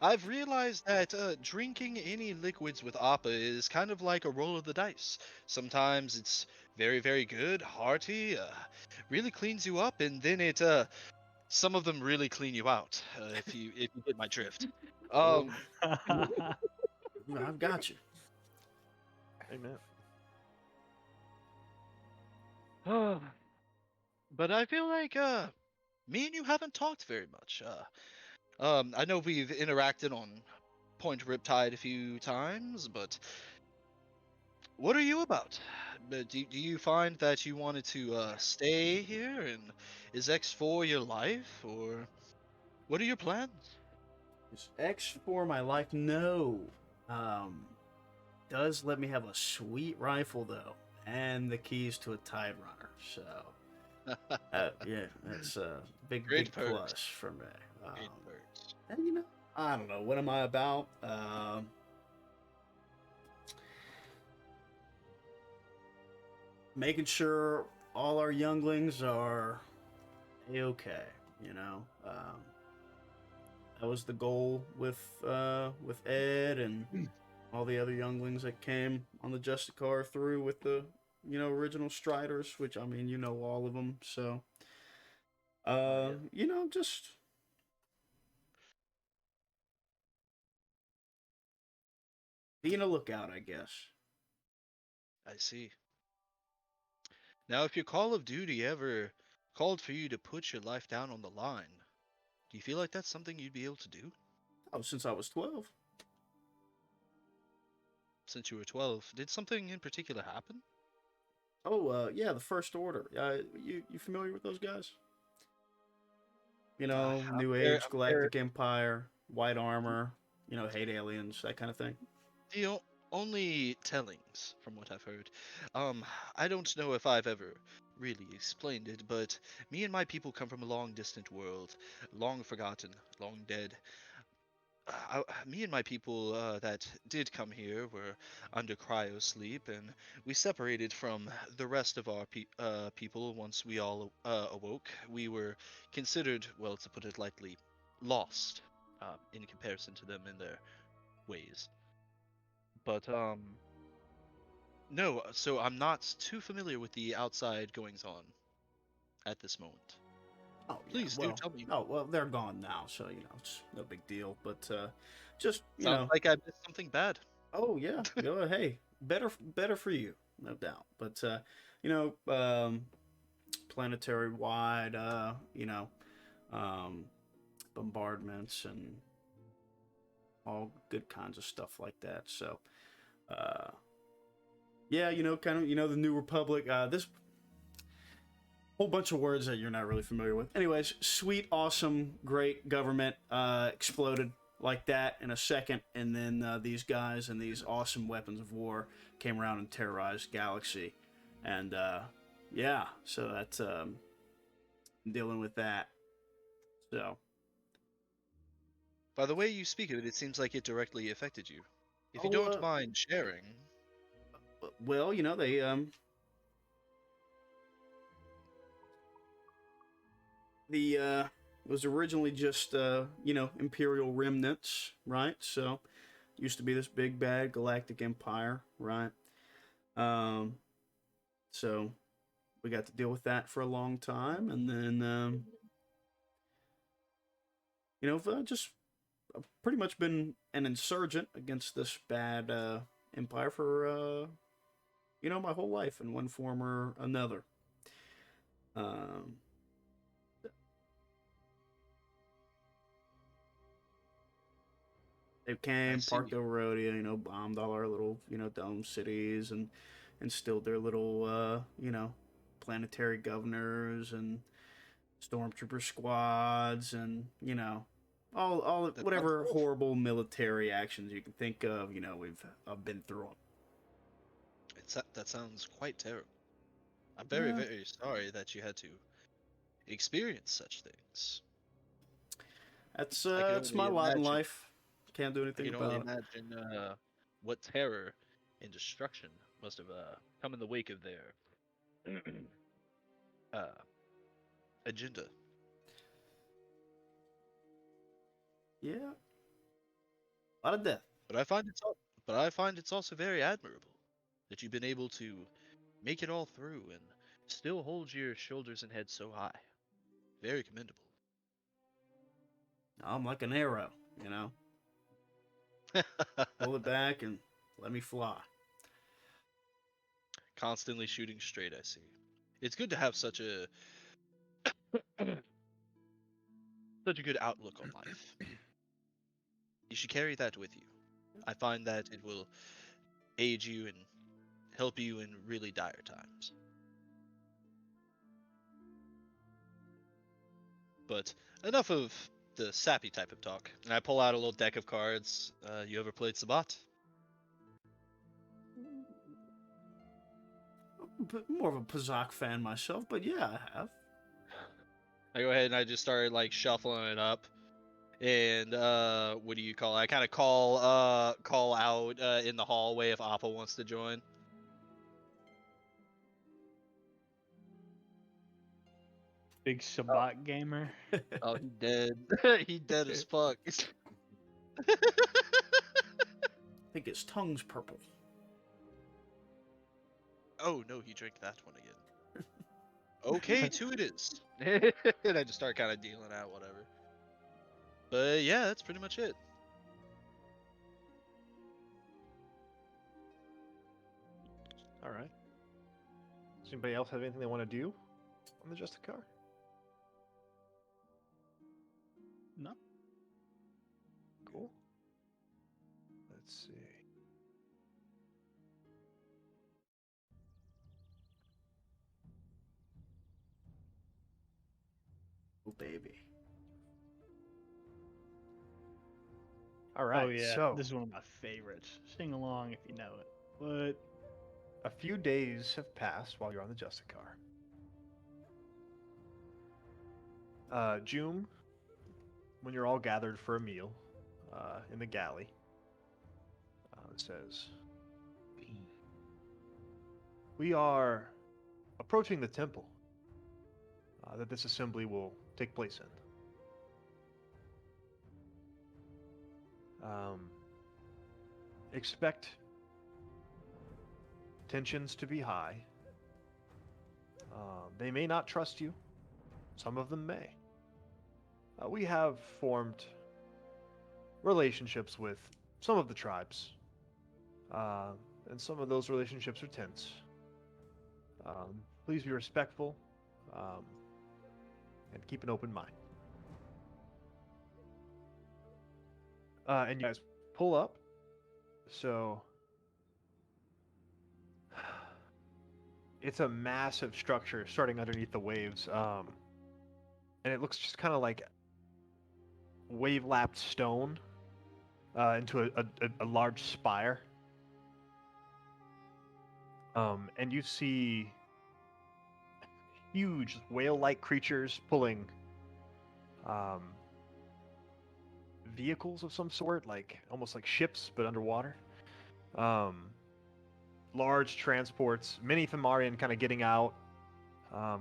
I've realized that drinking any liquids with Appa is kind of like a roll of the dice. Sometimes it's very, very good, hearty, really cleans you up, and then some of them really clean you out. If you get my drift. I've got you. Amen. But I feel like me and you haven't talked very much. I know we've interacted on Point Riptide a few times, but what are you about? Do you find that you wanted to stay here, and is X4 your life, or what are your plans? Is X for my life? No. Does let me have a sweet rifle though, and the keys to a Tide Runner. So, yeah, that's a big Great plus perks. for me. Great perks. And I don't know, what am I about? Making sure all our younglings are okay. That was the goal with Ed and all the other younglings that came on the Justicar through with the original Striders, which I mean all of them. So yeah. Just being a lookout, I guess. I see. Now, if your Call of Duty ever called for you to put your life down on the line, do you feel like that's something you'd be able to do? Oh, since I was 12. Since you were 12, did something in particular happen? Oh, yeah, the First Order. You familiar with those guys? New Age, I'm very Galactic Empire, white armor. Hate aliens, that kind of thing. the only tellings from what I've heard. I don't know if I've ever really explained it, but me and my people come from a long distant world, long forgotten, long dead. Me and my people that did come here were under cryo sleep, and we separated from the rest of our people once we all awoke. We were considered, well, to put it lightly, lost in comparison to them in their ways. But no, so I'm not too familiar with the outside goings on at this moment. Oh yeah, Please do well, tell me. oh well, they're gone now, so it's no big deal. But just Sounds like I missed something bad. oh yeah, hey, better for you, no doubt. But you know, um, planetary wide, um, bombardments and all good kinds of stuff like that. So, uh, yeah, kind of, the New Republic. This whole bunch of words that you're not really familiar with. Anyways, sweet, awesome, great government exploded like that in a second, and then these guys and these awesome weapons of war came around and terrorized galaxy, and yeah, so that's dealing with that. So, By the way you speak of it, it seems like it directly affected you. If you oh, don't mind sharing. well, they the was originally just imperial remnants, right? So used to be this big bad galactic empire, right? um so we got to deal with that for a long time, and then just pretty much been an insurgent against this bad empire for my whole life in one form or another. um They I came, parked see. over rodeo, bombed all our little, dome cities, and instilled their little, planetary governors and stormtrooper squads, and all That sounds whatever rough. horrible military actions you can think of. We've been through That sounds quite terrible. I'm them. very, Yeah, very sorry that you had to experience such things. I can it's my only lot in imagine. life. Can't do I anything can only about it. imagine what terror and destruction must have come in the wake of their uh, agenda. Yeah, a lot of death. But I find but I find it's also very admirable that you've been able to make it all through and still hold your shoulders and head so high. Very commendable. I'm like an arrow, you know. Pull it back and let me fly. Constantly shooting straight, I see. It's good to have such a such a good outlook on life. You should carry that with you. I find that it will aid you and help you in really dire times. But enough of the sappy type of talk. And I pull out a little deck of cards. You ever played Sabat? More of a Pazak fan myself, but yeah, I have. I go ahead and I just started like shuffling it up. And what do you call it? I kind of call out in the hallway if Appa wants to join. Big Shabbat gamer. Oh, he dead. He dead as fuck. I think his tongue's purple. Oh no, he drank that one again. Okay, two it is. And I just start kind of dealing out whatever. But yeah, that's pretty much it. All right. Does anybody else have anything they want to do on the Justicar? No. Cool. Let's see. Oh, baby. All right. Oh yeah, So this is one of my favorites. Sing along if you know it. What? a few days have passed while you're on the Justicar. June, when you're all gathered for a meal in the galley, it says, "We are approaching the temple that this assembly will take place in. Expect tensions to be high. They may not trust you. Some of them may. We have formed relationships with some of the tribes, and some of those relationships are tense. Please be respectful and keep an open mind." And you guys pull up. So it's a massive structure starting underneath the waves, and it looks just kind of like wave-lapped stone into a large spire. And you see huge whale-like creatures pulling vehicles of some sort, like almost like ships but underwater. Large transports, many Phimarian kind of getting out,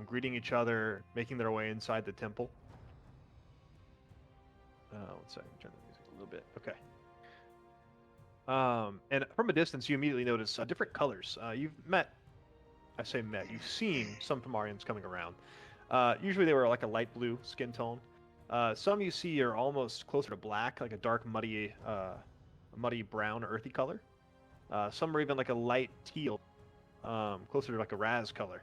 greeting each other, making their way inside the temple. One second, turn the music a little bit. Okay. And from a distance, you immediately notice different colors. You've seen some Phimarians coming around. Usually they were like a light blue skin tone. Some you see are almost closer to black, like a dark, muddy brown, earthy color. Some are even like a light teal, closer to like a Raz color,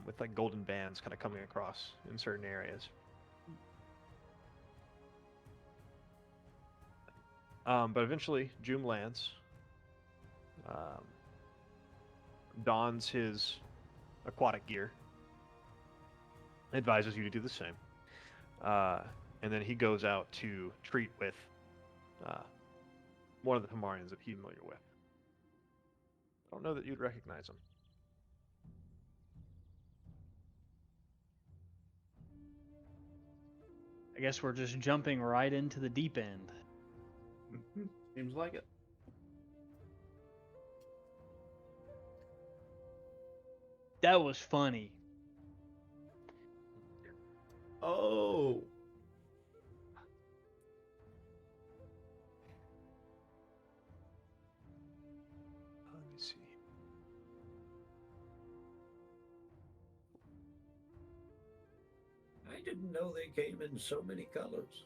with like golden bands kind of coming across in certain areas. But eventually, Joom lands, dons his aquatic gear, advises you to do the same, and then he goes out to treat with one of the Phimarians that he's familiar with. I don't know that you'd recognize him. I guess we're just jumping right into the deep end. Seems like it. That was funny. Oh. Let me see. I didn't know they came in so many colors.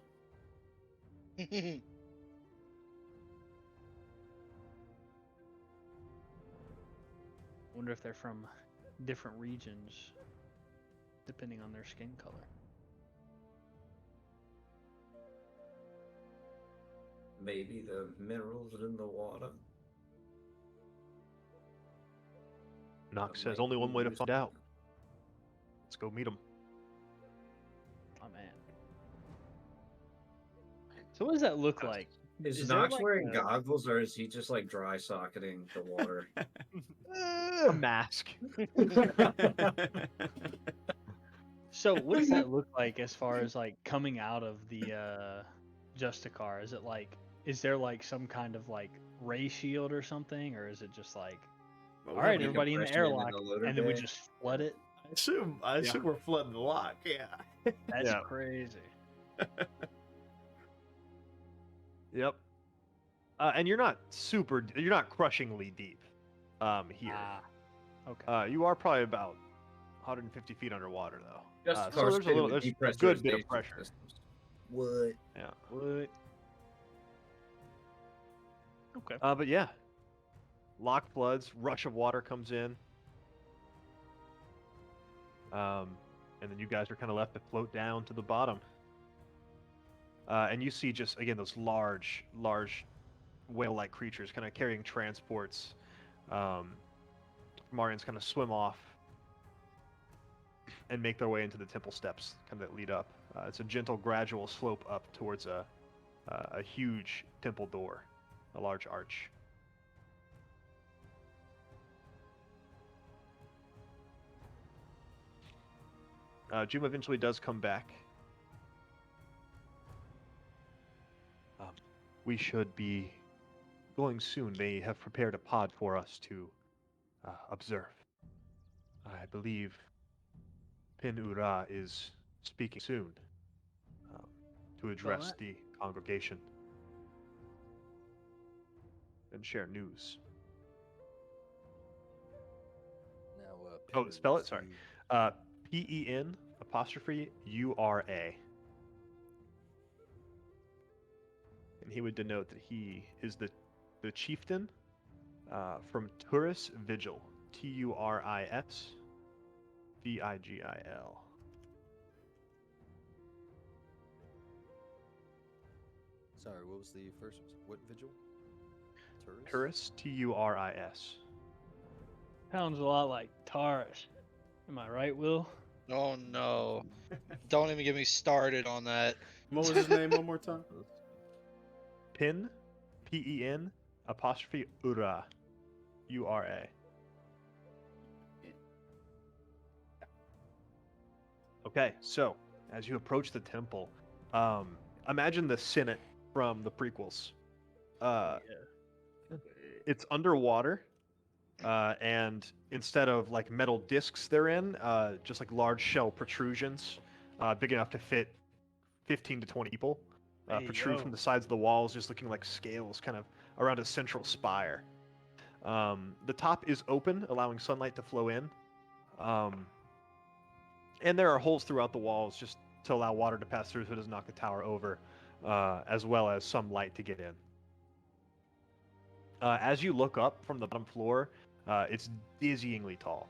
Wonder if they're from different regions, depending on their skin color. Maybe the minerals in the water. Nox says only one way to find out. Let's go meet him. Oh man. So what does that look like? Is there Nox like wearing a- goggles, or is he just like dry socketing the water? A mask. So what does that look like as far as like coming out of the Justicar? Is it like, is there like some kind of like ray shield or something, or is it just like, all right, everybody in the airlock, and then we just flood it? I assume we're flooding the lock. Yeah. That's Yeah. crazy. Yep. And you're not crushingly deep here. Ah, okay. You are probably about 150 feet underwater, though. Just So there's a little, with there's a good bit of depressurization pressure. systems. What? Yeah. What? Okay. But yeah, lock floods, rush of water comes in, and then you guys are kind of left to float down to the bottom. And you see just again those large whale-like creatures kind of carrying transports. Phimarians kind of swim off and make their way into the temple steps, kind of that lead up. It's a gentle, gradual slope up towards a huge temple door, a large arch. Jim eventually does come back. We should be going soon. They have prepared a pod for us to observe. I believe Pin Ura is speaking soon to address that. the congregation and share news. Now, Oh, spell it? Penura's Sorry. the- PEN apostrophe URA. And he would denote that he is the chieftain from Turis Vigil. Turis Vigil. Sorry, what was the first? What vigil? Turis, Turis. Sounds a lot like Taurus. Am I right, Will? Oh no! Don't even get me started on that. What was his name one more time? Pin, PEN apostrophe Ura, URA. Okay, so as you approach the temple, imagine the Senate from the prequels. It's underwater, and instead of like metal discs they're in, just like large shell protrusions, big enough to fit 15 to 20 people, protrude from the sides of the walls, just looking like scales kind of around a central spire. The top is open, allowing sunlight to flow in. And there are holes throughout the walls just to allow water to pass through so it doesn't knock the tower over, as well as some light to get in. As you look up from the bottom floor, it's dizzyingly tall.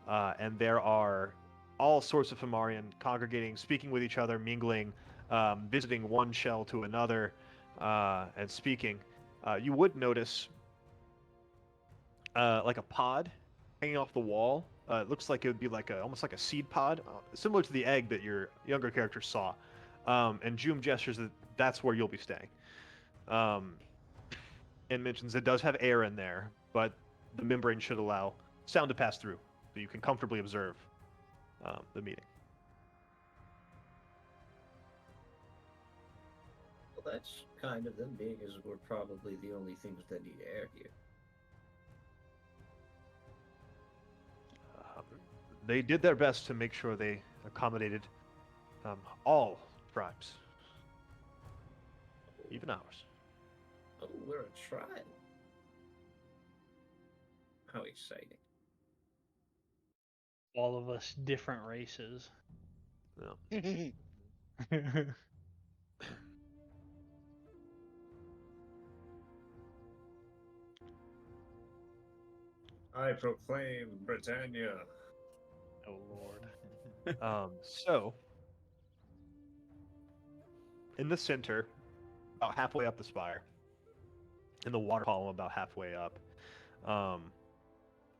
And there are all sorts of Phimarian congregating, speaking with each other, mingling, visiting one shell to another, and speaking. You would notice like a pod hanging off the wall. It looks like it would be like almost like a seed pod, similar to the egg that your younger character saw. And Joom gestures that that's where you'll be staying. And mentions it does have air in there, but the membrane should allow sound to pass through, so you can comfortably observe the meeting. Well, that's kind of them, being as we're probably the only things that need air here. They did their best to make sure they accommodated all tribes, even ours. Oh, we're a tribe. How exciting. All of us different races. Yeah. I proclaim Britannia. Oh Lord. So, in the center, about halfway up the spire, in the water column about halfway up,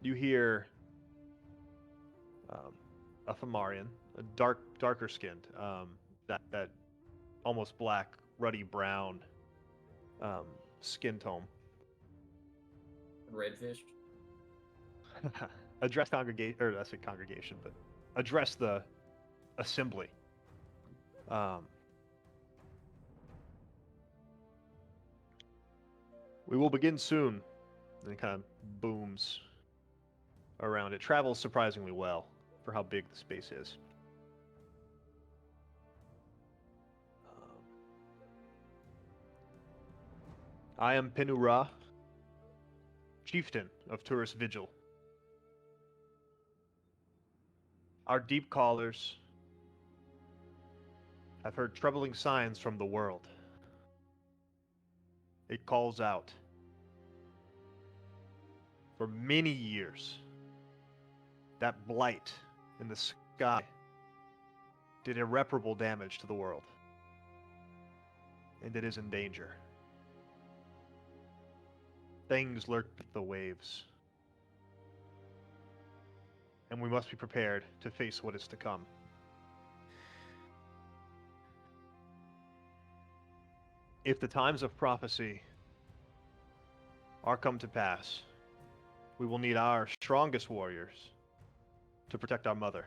you hear a Phimarian, a darker skinned, that almost black, ruddy brown skin tone. Redfish. Address congregation, or I said congregation, but address the assembly. We will begin soon. And it kind of booms around. It travels surprisingly well for how big the space is. I am Penura, chieftain of Turis Vigil. Our deep callers have heard troubling signs from the world. It calls out. For many years, that blight in the sky did irreparable damage to the world. And it is in danger. Things lurk beneath the waves. And we must be prepared to face what is to come. If the times of prophecy are come to pass, we will need our strongest warriors to protect our mother.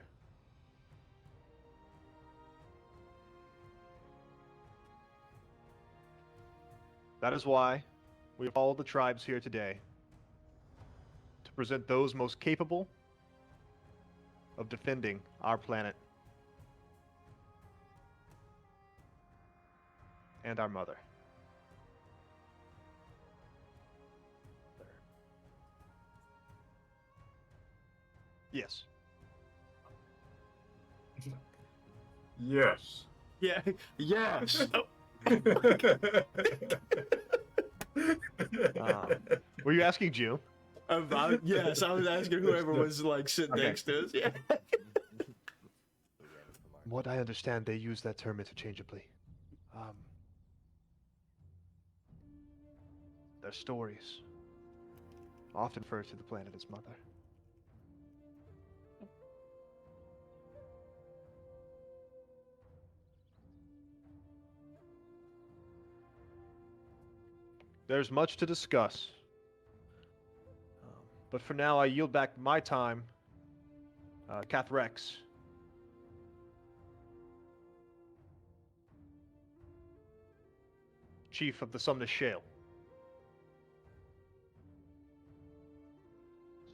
That is why we have all the tribes here today to present those most capable of defending our planet and our mother. Yes. Yes. Yeah. Yes. Were you asking June? Yes, I was asking whoever was like sitting Okay. next to us. Yeah. From what I understand, they use that term interchangeably. Their stories often refer to the planet as mother. There's much to discuss. But for now, I yield back my time. Kath Rex. Chief of the Sumner Shale.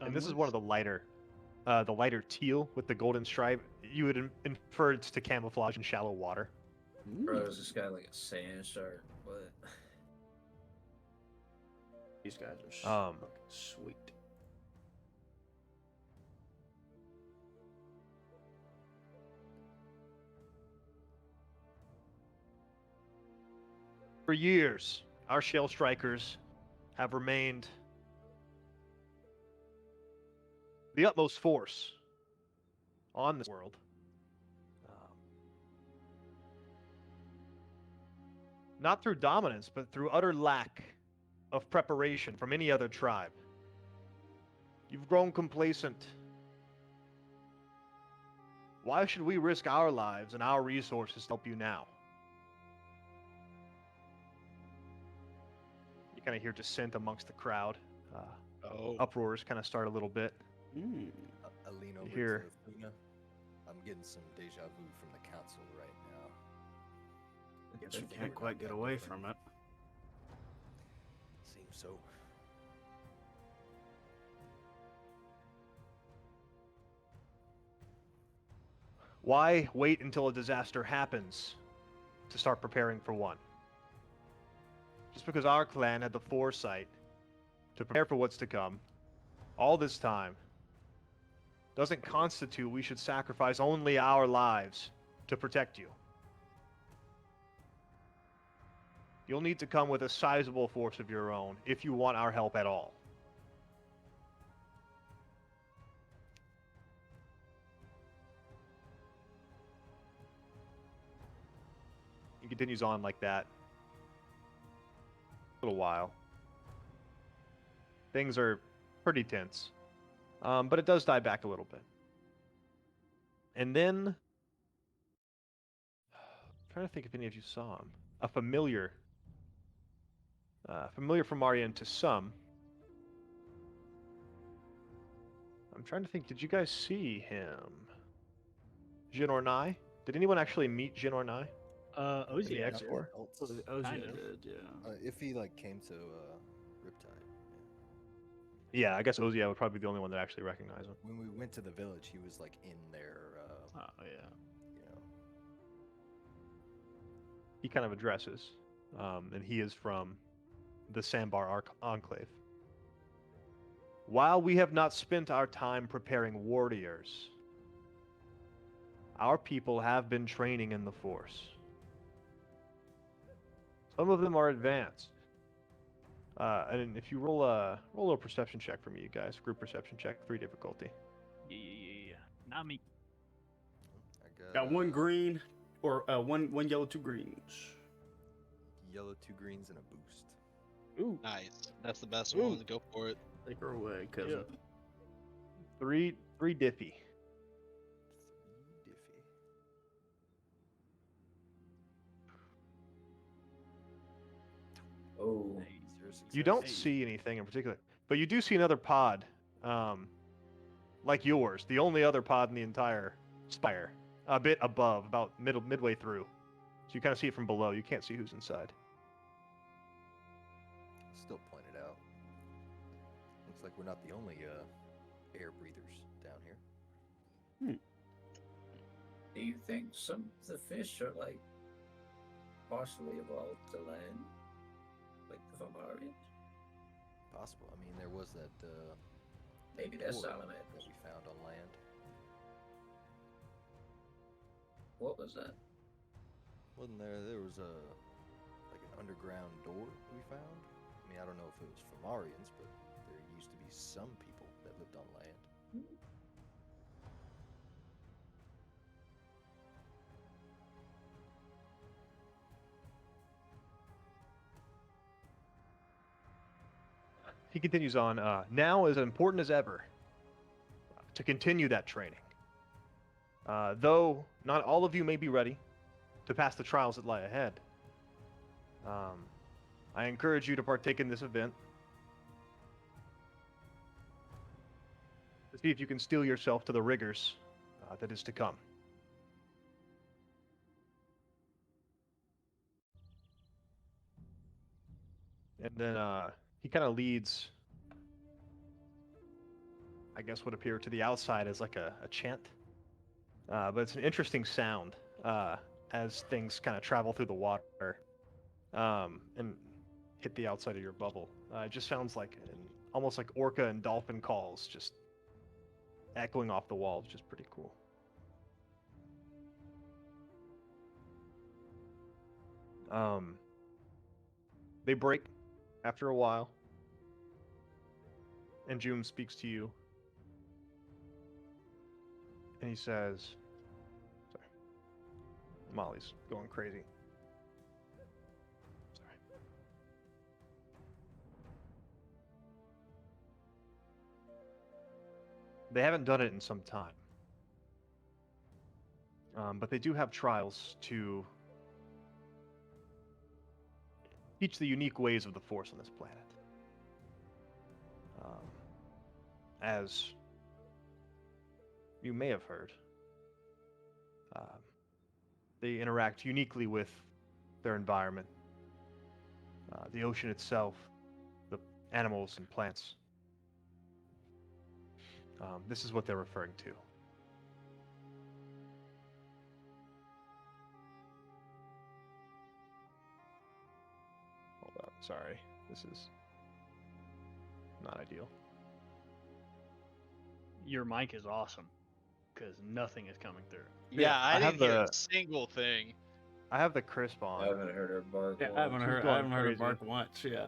And this is one of the lighter teal with the golden stripe. You would infer it's to camouflage in shallow water. Bro, is this guy like a sand shark? What? These guys are fucking sweet. For years, our shale strikers have remained the utmost force on this world. Not through dominance, but through utter lack of preparation from any other tribe. You've grown complacent. Why should we risk our lives and our resources to help you now? You kind of hear dissent amongst the crowd. Uproars kind of start a little bit. I lean over Here. to Luna. I'm getting some deja vu from the council right now. I guess we can't quite get away from it. Seems so. Why wait until a disaster happens to start preparing for one? Just because our clan had the foresight to prepare for what's to come all this time doesn't constitute we should sacrifice only our lives to protect you. You'll need to come with a sizable force of your own if you want our help at all. He continues on like that a little while. Things are pretty tense, but it does die back a little bit. And then, I'm trying to think if any of you saw him. A familiar Phimarian to some. I'm trying to think, did you guys see him? Jin Ornai? Did anyone actually meet Jin Ornai? Ozzy The actually. X4? Ozzy Kind of. did, yeah. If he like came to Riptide, Yeah, I guess Ozzy would probably be the only one that actually recognized him. when we went to the village, he was like in their, Oh yeah. you know. He kind of addresses, and he is from the Sandbar Enclave. While we have not spent our time preparing warriors, our people have been training in the Force. Some of them are advanced. And if you roll a perception check for me, you guys, group perception check, 3 difficulty. Yeah. Not me. I Got one green, or one yellow, 2 greens. Yellow, 2 greens, and a boost. Ooh. Nice. That's the best Ooh. one. Go for it. Take her away, cousin. 3 diffy. 3 diffy. Oh, Is there a You don't success? see anything in particular, but you do see another pod, like yours, the only other pod in the entire spire, a bit above, about midway through. So you kind of see it from below. You can't see who's inside. Still pointed out. Looks like we're not the only air breathers down here. do you think some of the fish are like partially evolved to land, like the Phimarians? Possible. I mean, there was that Maybe that's orb that salamanders. we found on land. What was that? Wasn't there? There was a like an underground door we found. I mean, I don't know if it was Phimarians, but there used to be some people that lived on land. He continues on. Now is important as ever to continue that training. Though not all of you may be ready to pass the trials that lie ahead, I encourage you to partake in this event to see if you can steel yourself to the rigors that is to come. And then he kind of leads, I guess, what appear to the outside as like a chant. But it's an interesting sound as things kind of travel through the water and hit the outside of your bubble. It just sounds like almost like orca and dolphin calls, just echoing off the walls, which is pretty cool. They break after a while, and June speaks to you, and he says, sorry, Molly's going crazy. Sorry. They haven't done it in some time, but they do have trials to teach the unique ways of the Force on this planet. As you may have heard, they interact uniquely with their environment, the ocean itself, the animals and plants. This is what they're referring to. Hold on, sorry. This is not ideal. Your mic is awesome because nothing is coming through. Yeah, I I have didn't hear a the- single thing. I have the crisp on. I haven't heard her bark. Yeah, I once. haven't She's heard. I going haven't heard her crazy. bark once. Yeah,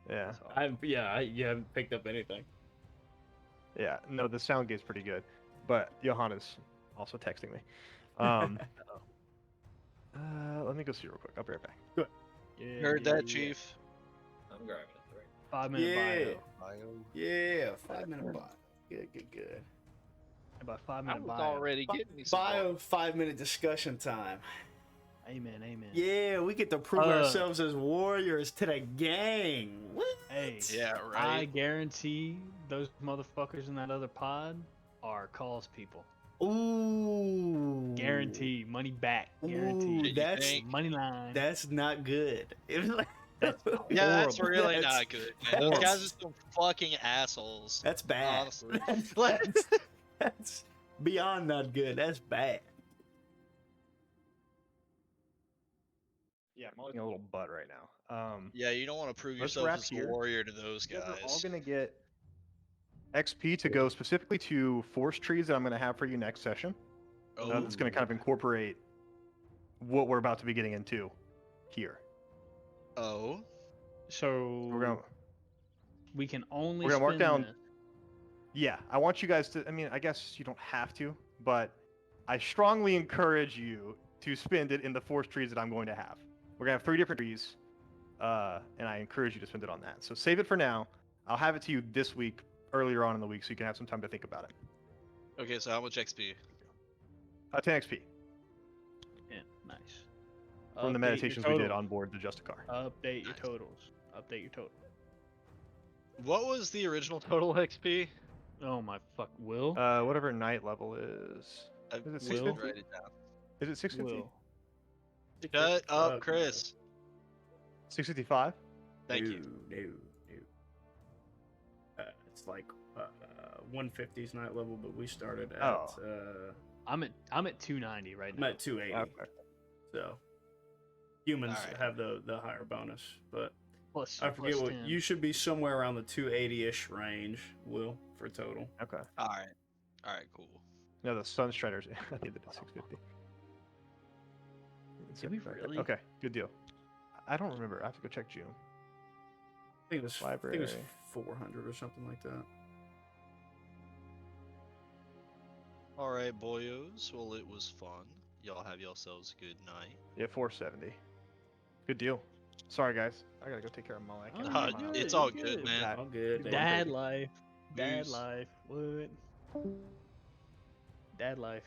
Yeah. So, you haven't picked up anything. Yeah, no, the sound gate's pretty good, but Johanna's also texting me. Let me go see real quick. I'll be right back. yeah, Heard yeah, that, yeah. Chief. I'm grabbing it. Right. 5-minute Yeah. bio. Bio. Yeah, 5-minute bio. Good. And by I 5-minute was bio. already getting me some Bio 5-minute discussion time. Amen. Yeah, we get to prove Uh, ourselves as warriors to the gang. What? Hey, Yeah, I right. guarantee those motherfuckers in that other pod are calls people. Ooh. Guarantee money back. Ooh, Guarantee. that's think? Money line. that's not good. That's Yeah, that's horrible. really That's- not good, man. Those guys are some fucking assholes. That's bad. Honestly. That's beyond not good. That's bad. Yeah, I'm holding a little butt right now. Yeah, you don't want to prove Let's yourself wrap as here. a warrior to those You guys are all guys. gonna get XP to go specifically to force trees that I'm gonna have for you next session. that's going to kind of incorporate what we're about to be getting into here. Oh. So We're gonna we can only we're gonna mark spend down- this. Yeah, I want you guys to. I mean, I guess you don't have to, but I strongly encourage you to spend it in the forest trees that I'm going to have. We're gonna have 3 different trees, and I encourage you to spend it on that. So save it for now. I'll have it to you this week, earlier on in the week, so you can have some time to think about it. Okay, so how much XP? 10 XP Yeah, nice. from the Update your meditations we did totals. on board the Justicar. Update your Nice. totals. Update your total. What was the original total XP? Oh my fuck, Will. Whatever night level is. I Is it didn't 650? write it down. Is it 650? Will. Shut up, Chris. 655? Thank you. No. It's like 150's night level, but we started at I'm at 290 right I'm now. at 280. Okay. So humans Alright. have the higher bonus, but Plus, I forget plus what 10. you should be somewhere around the 280-ish range, Will, for total. Okay. Alright. Alright, cool. No, the Sunstriders. I think they did 650. Did we really? Okay, good deal. I don't remember. I have to go check June. I think it was Library. 400 or something like that. Alright, boyos. Well, it was fun. Y'all have yourselves a good night. Yeah, 470. Good deal. Sorry, guys. I gotta go take care of Molly. I can't Oh, remember you're my- good, It's all you're good, good. man. All good. Dad life. Dad Peace. life. What? Dad life.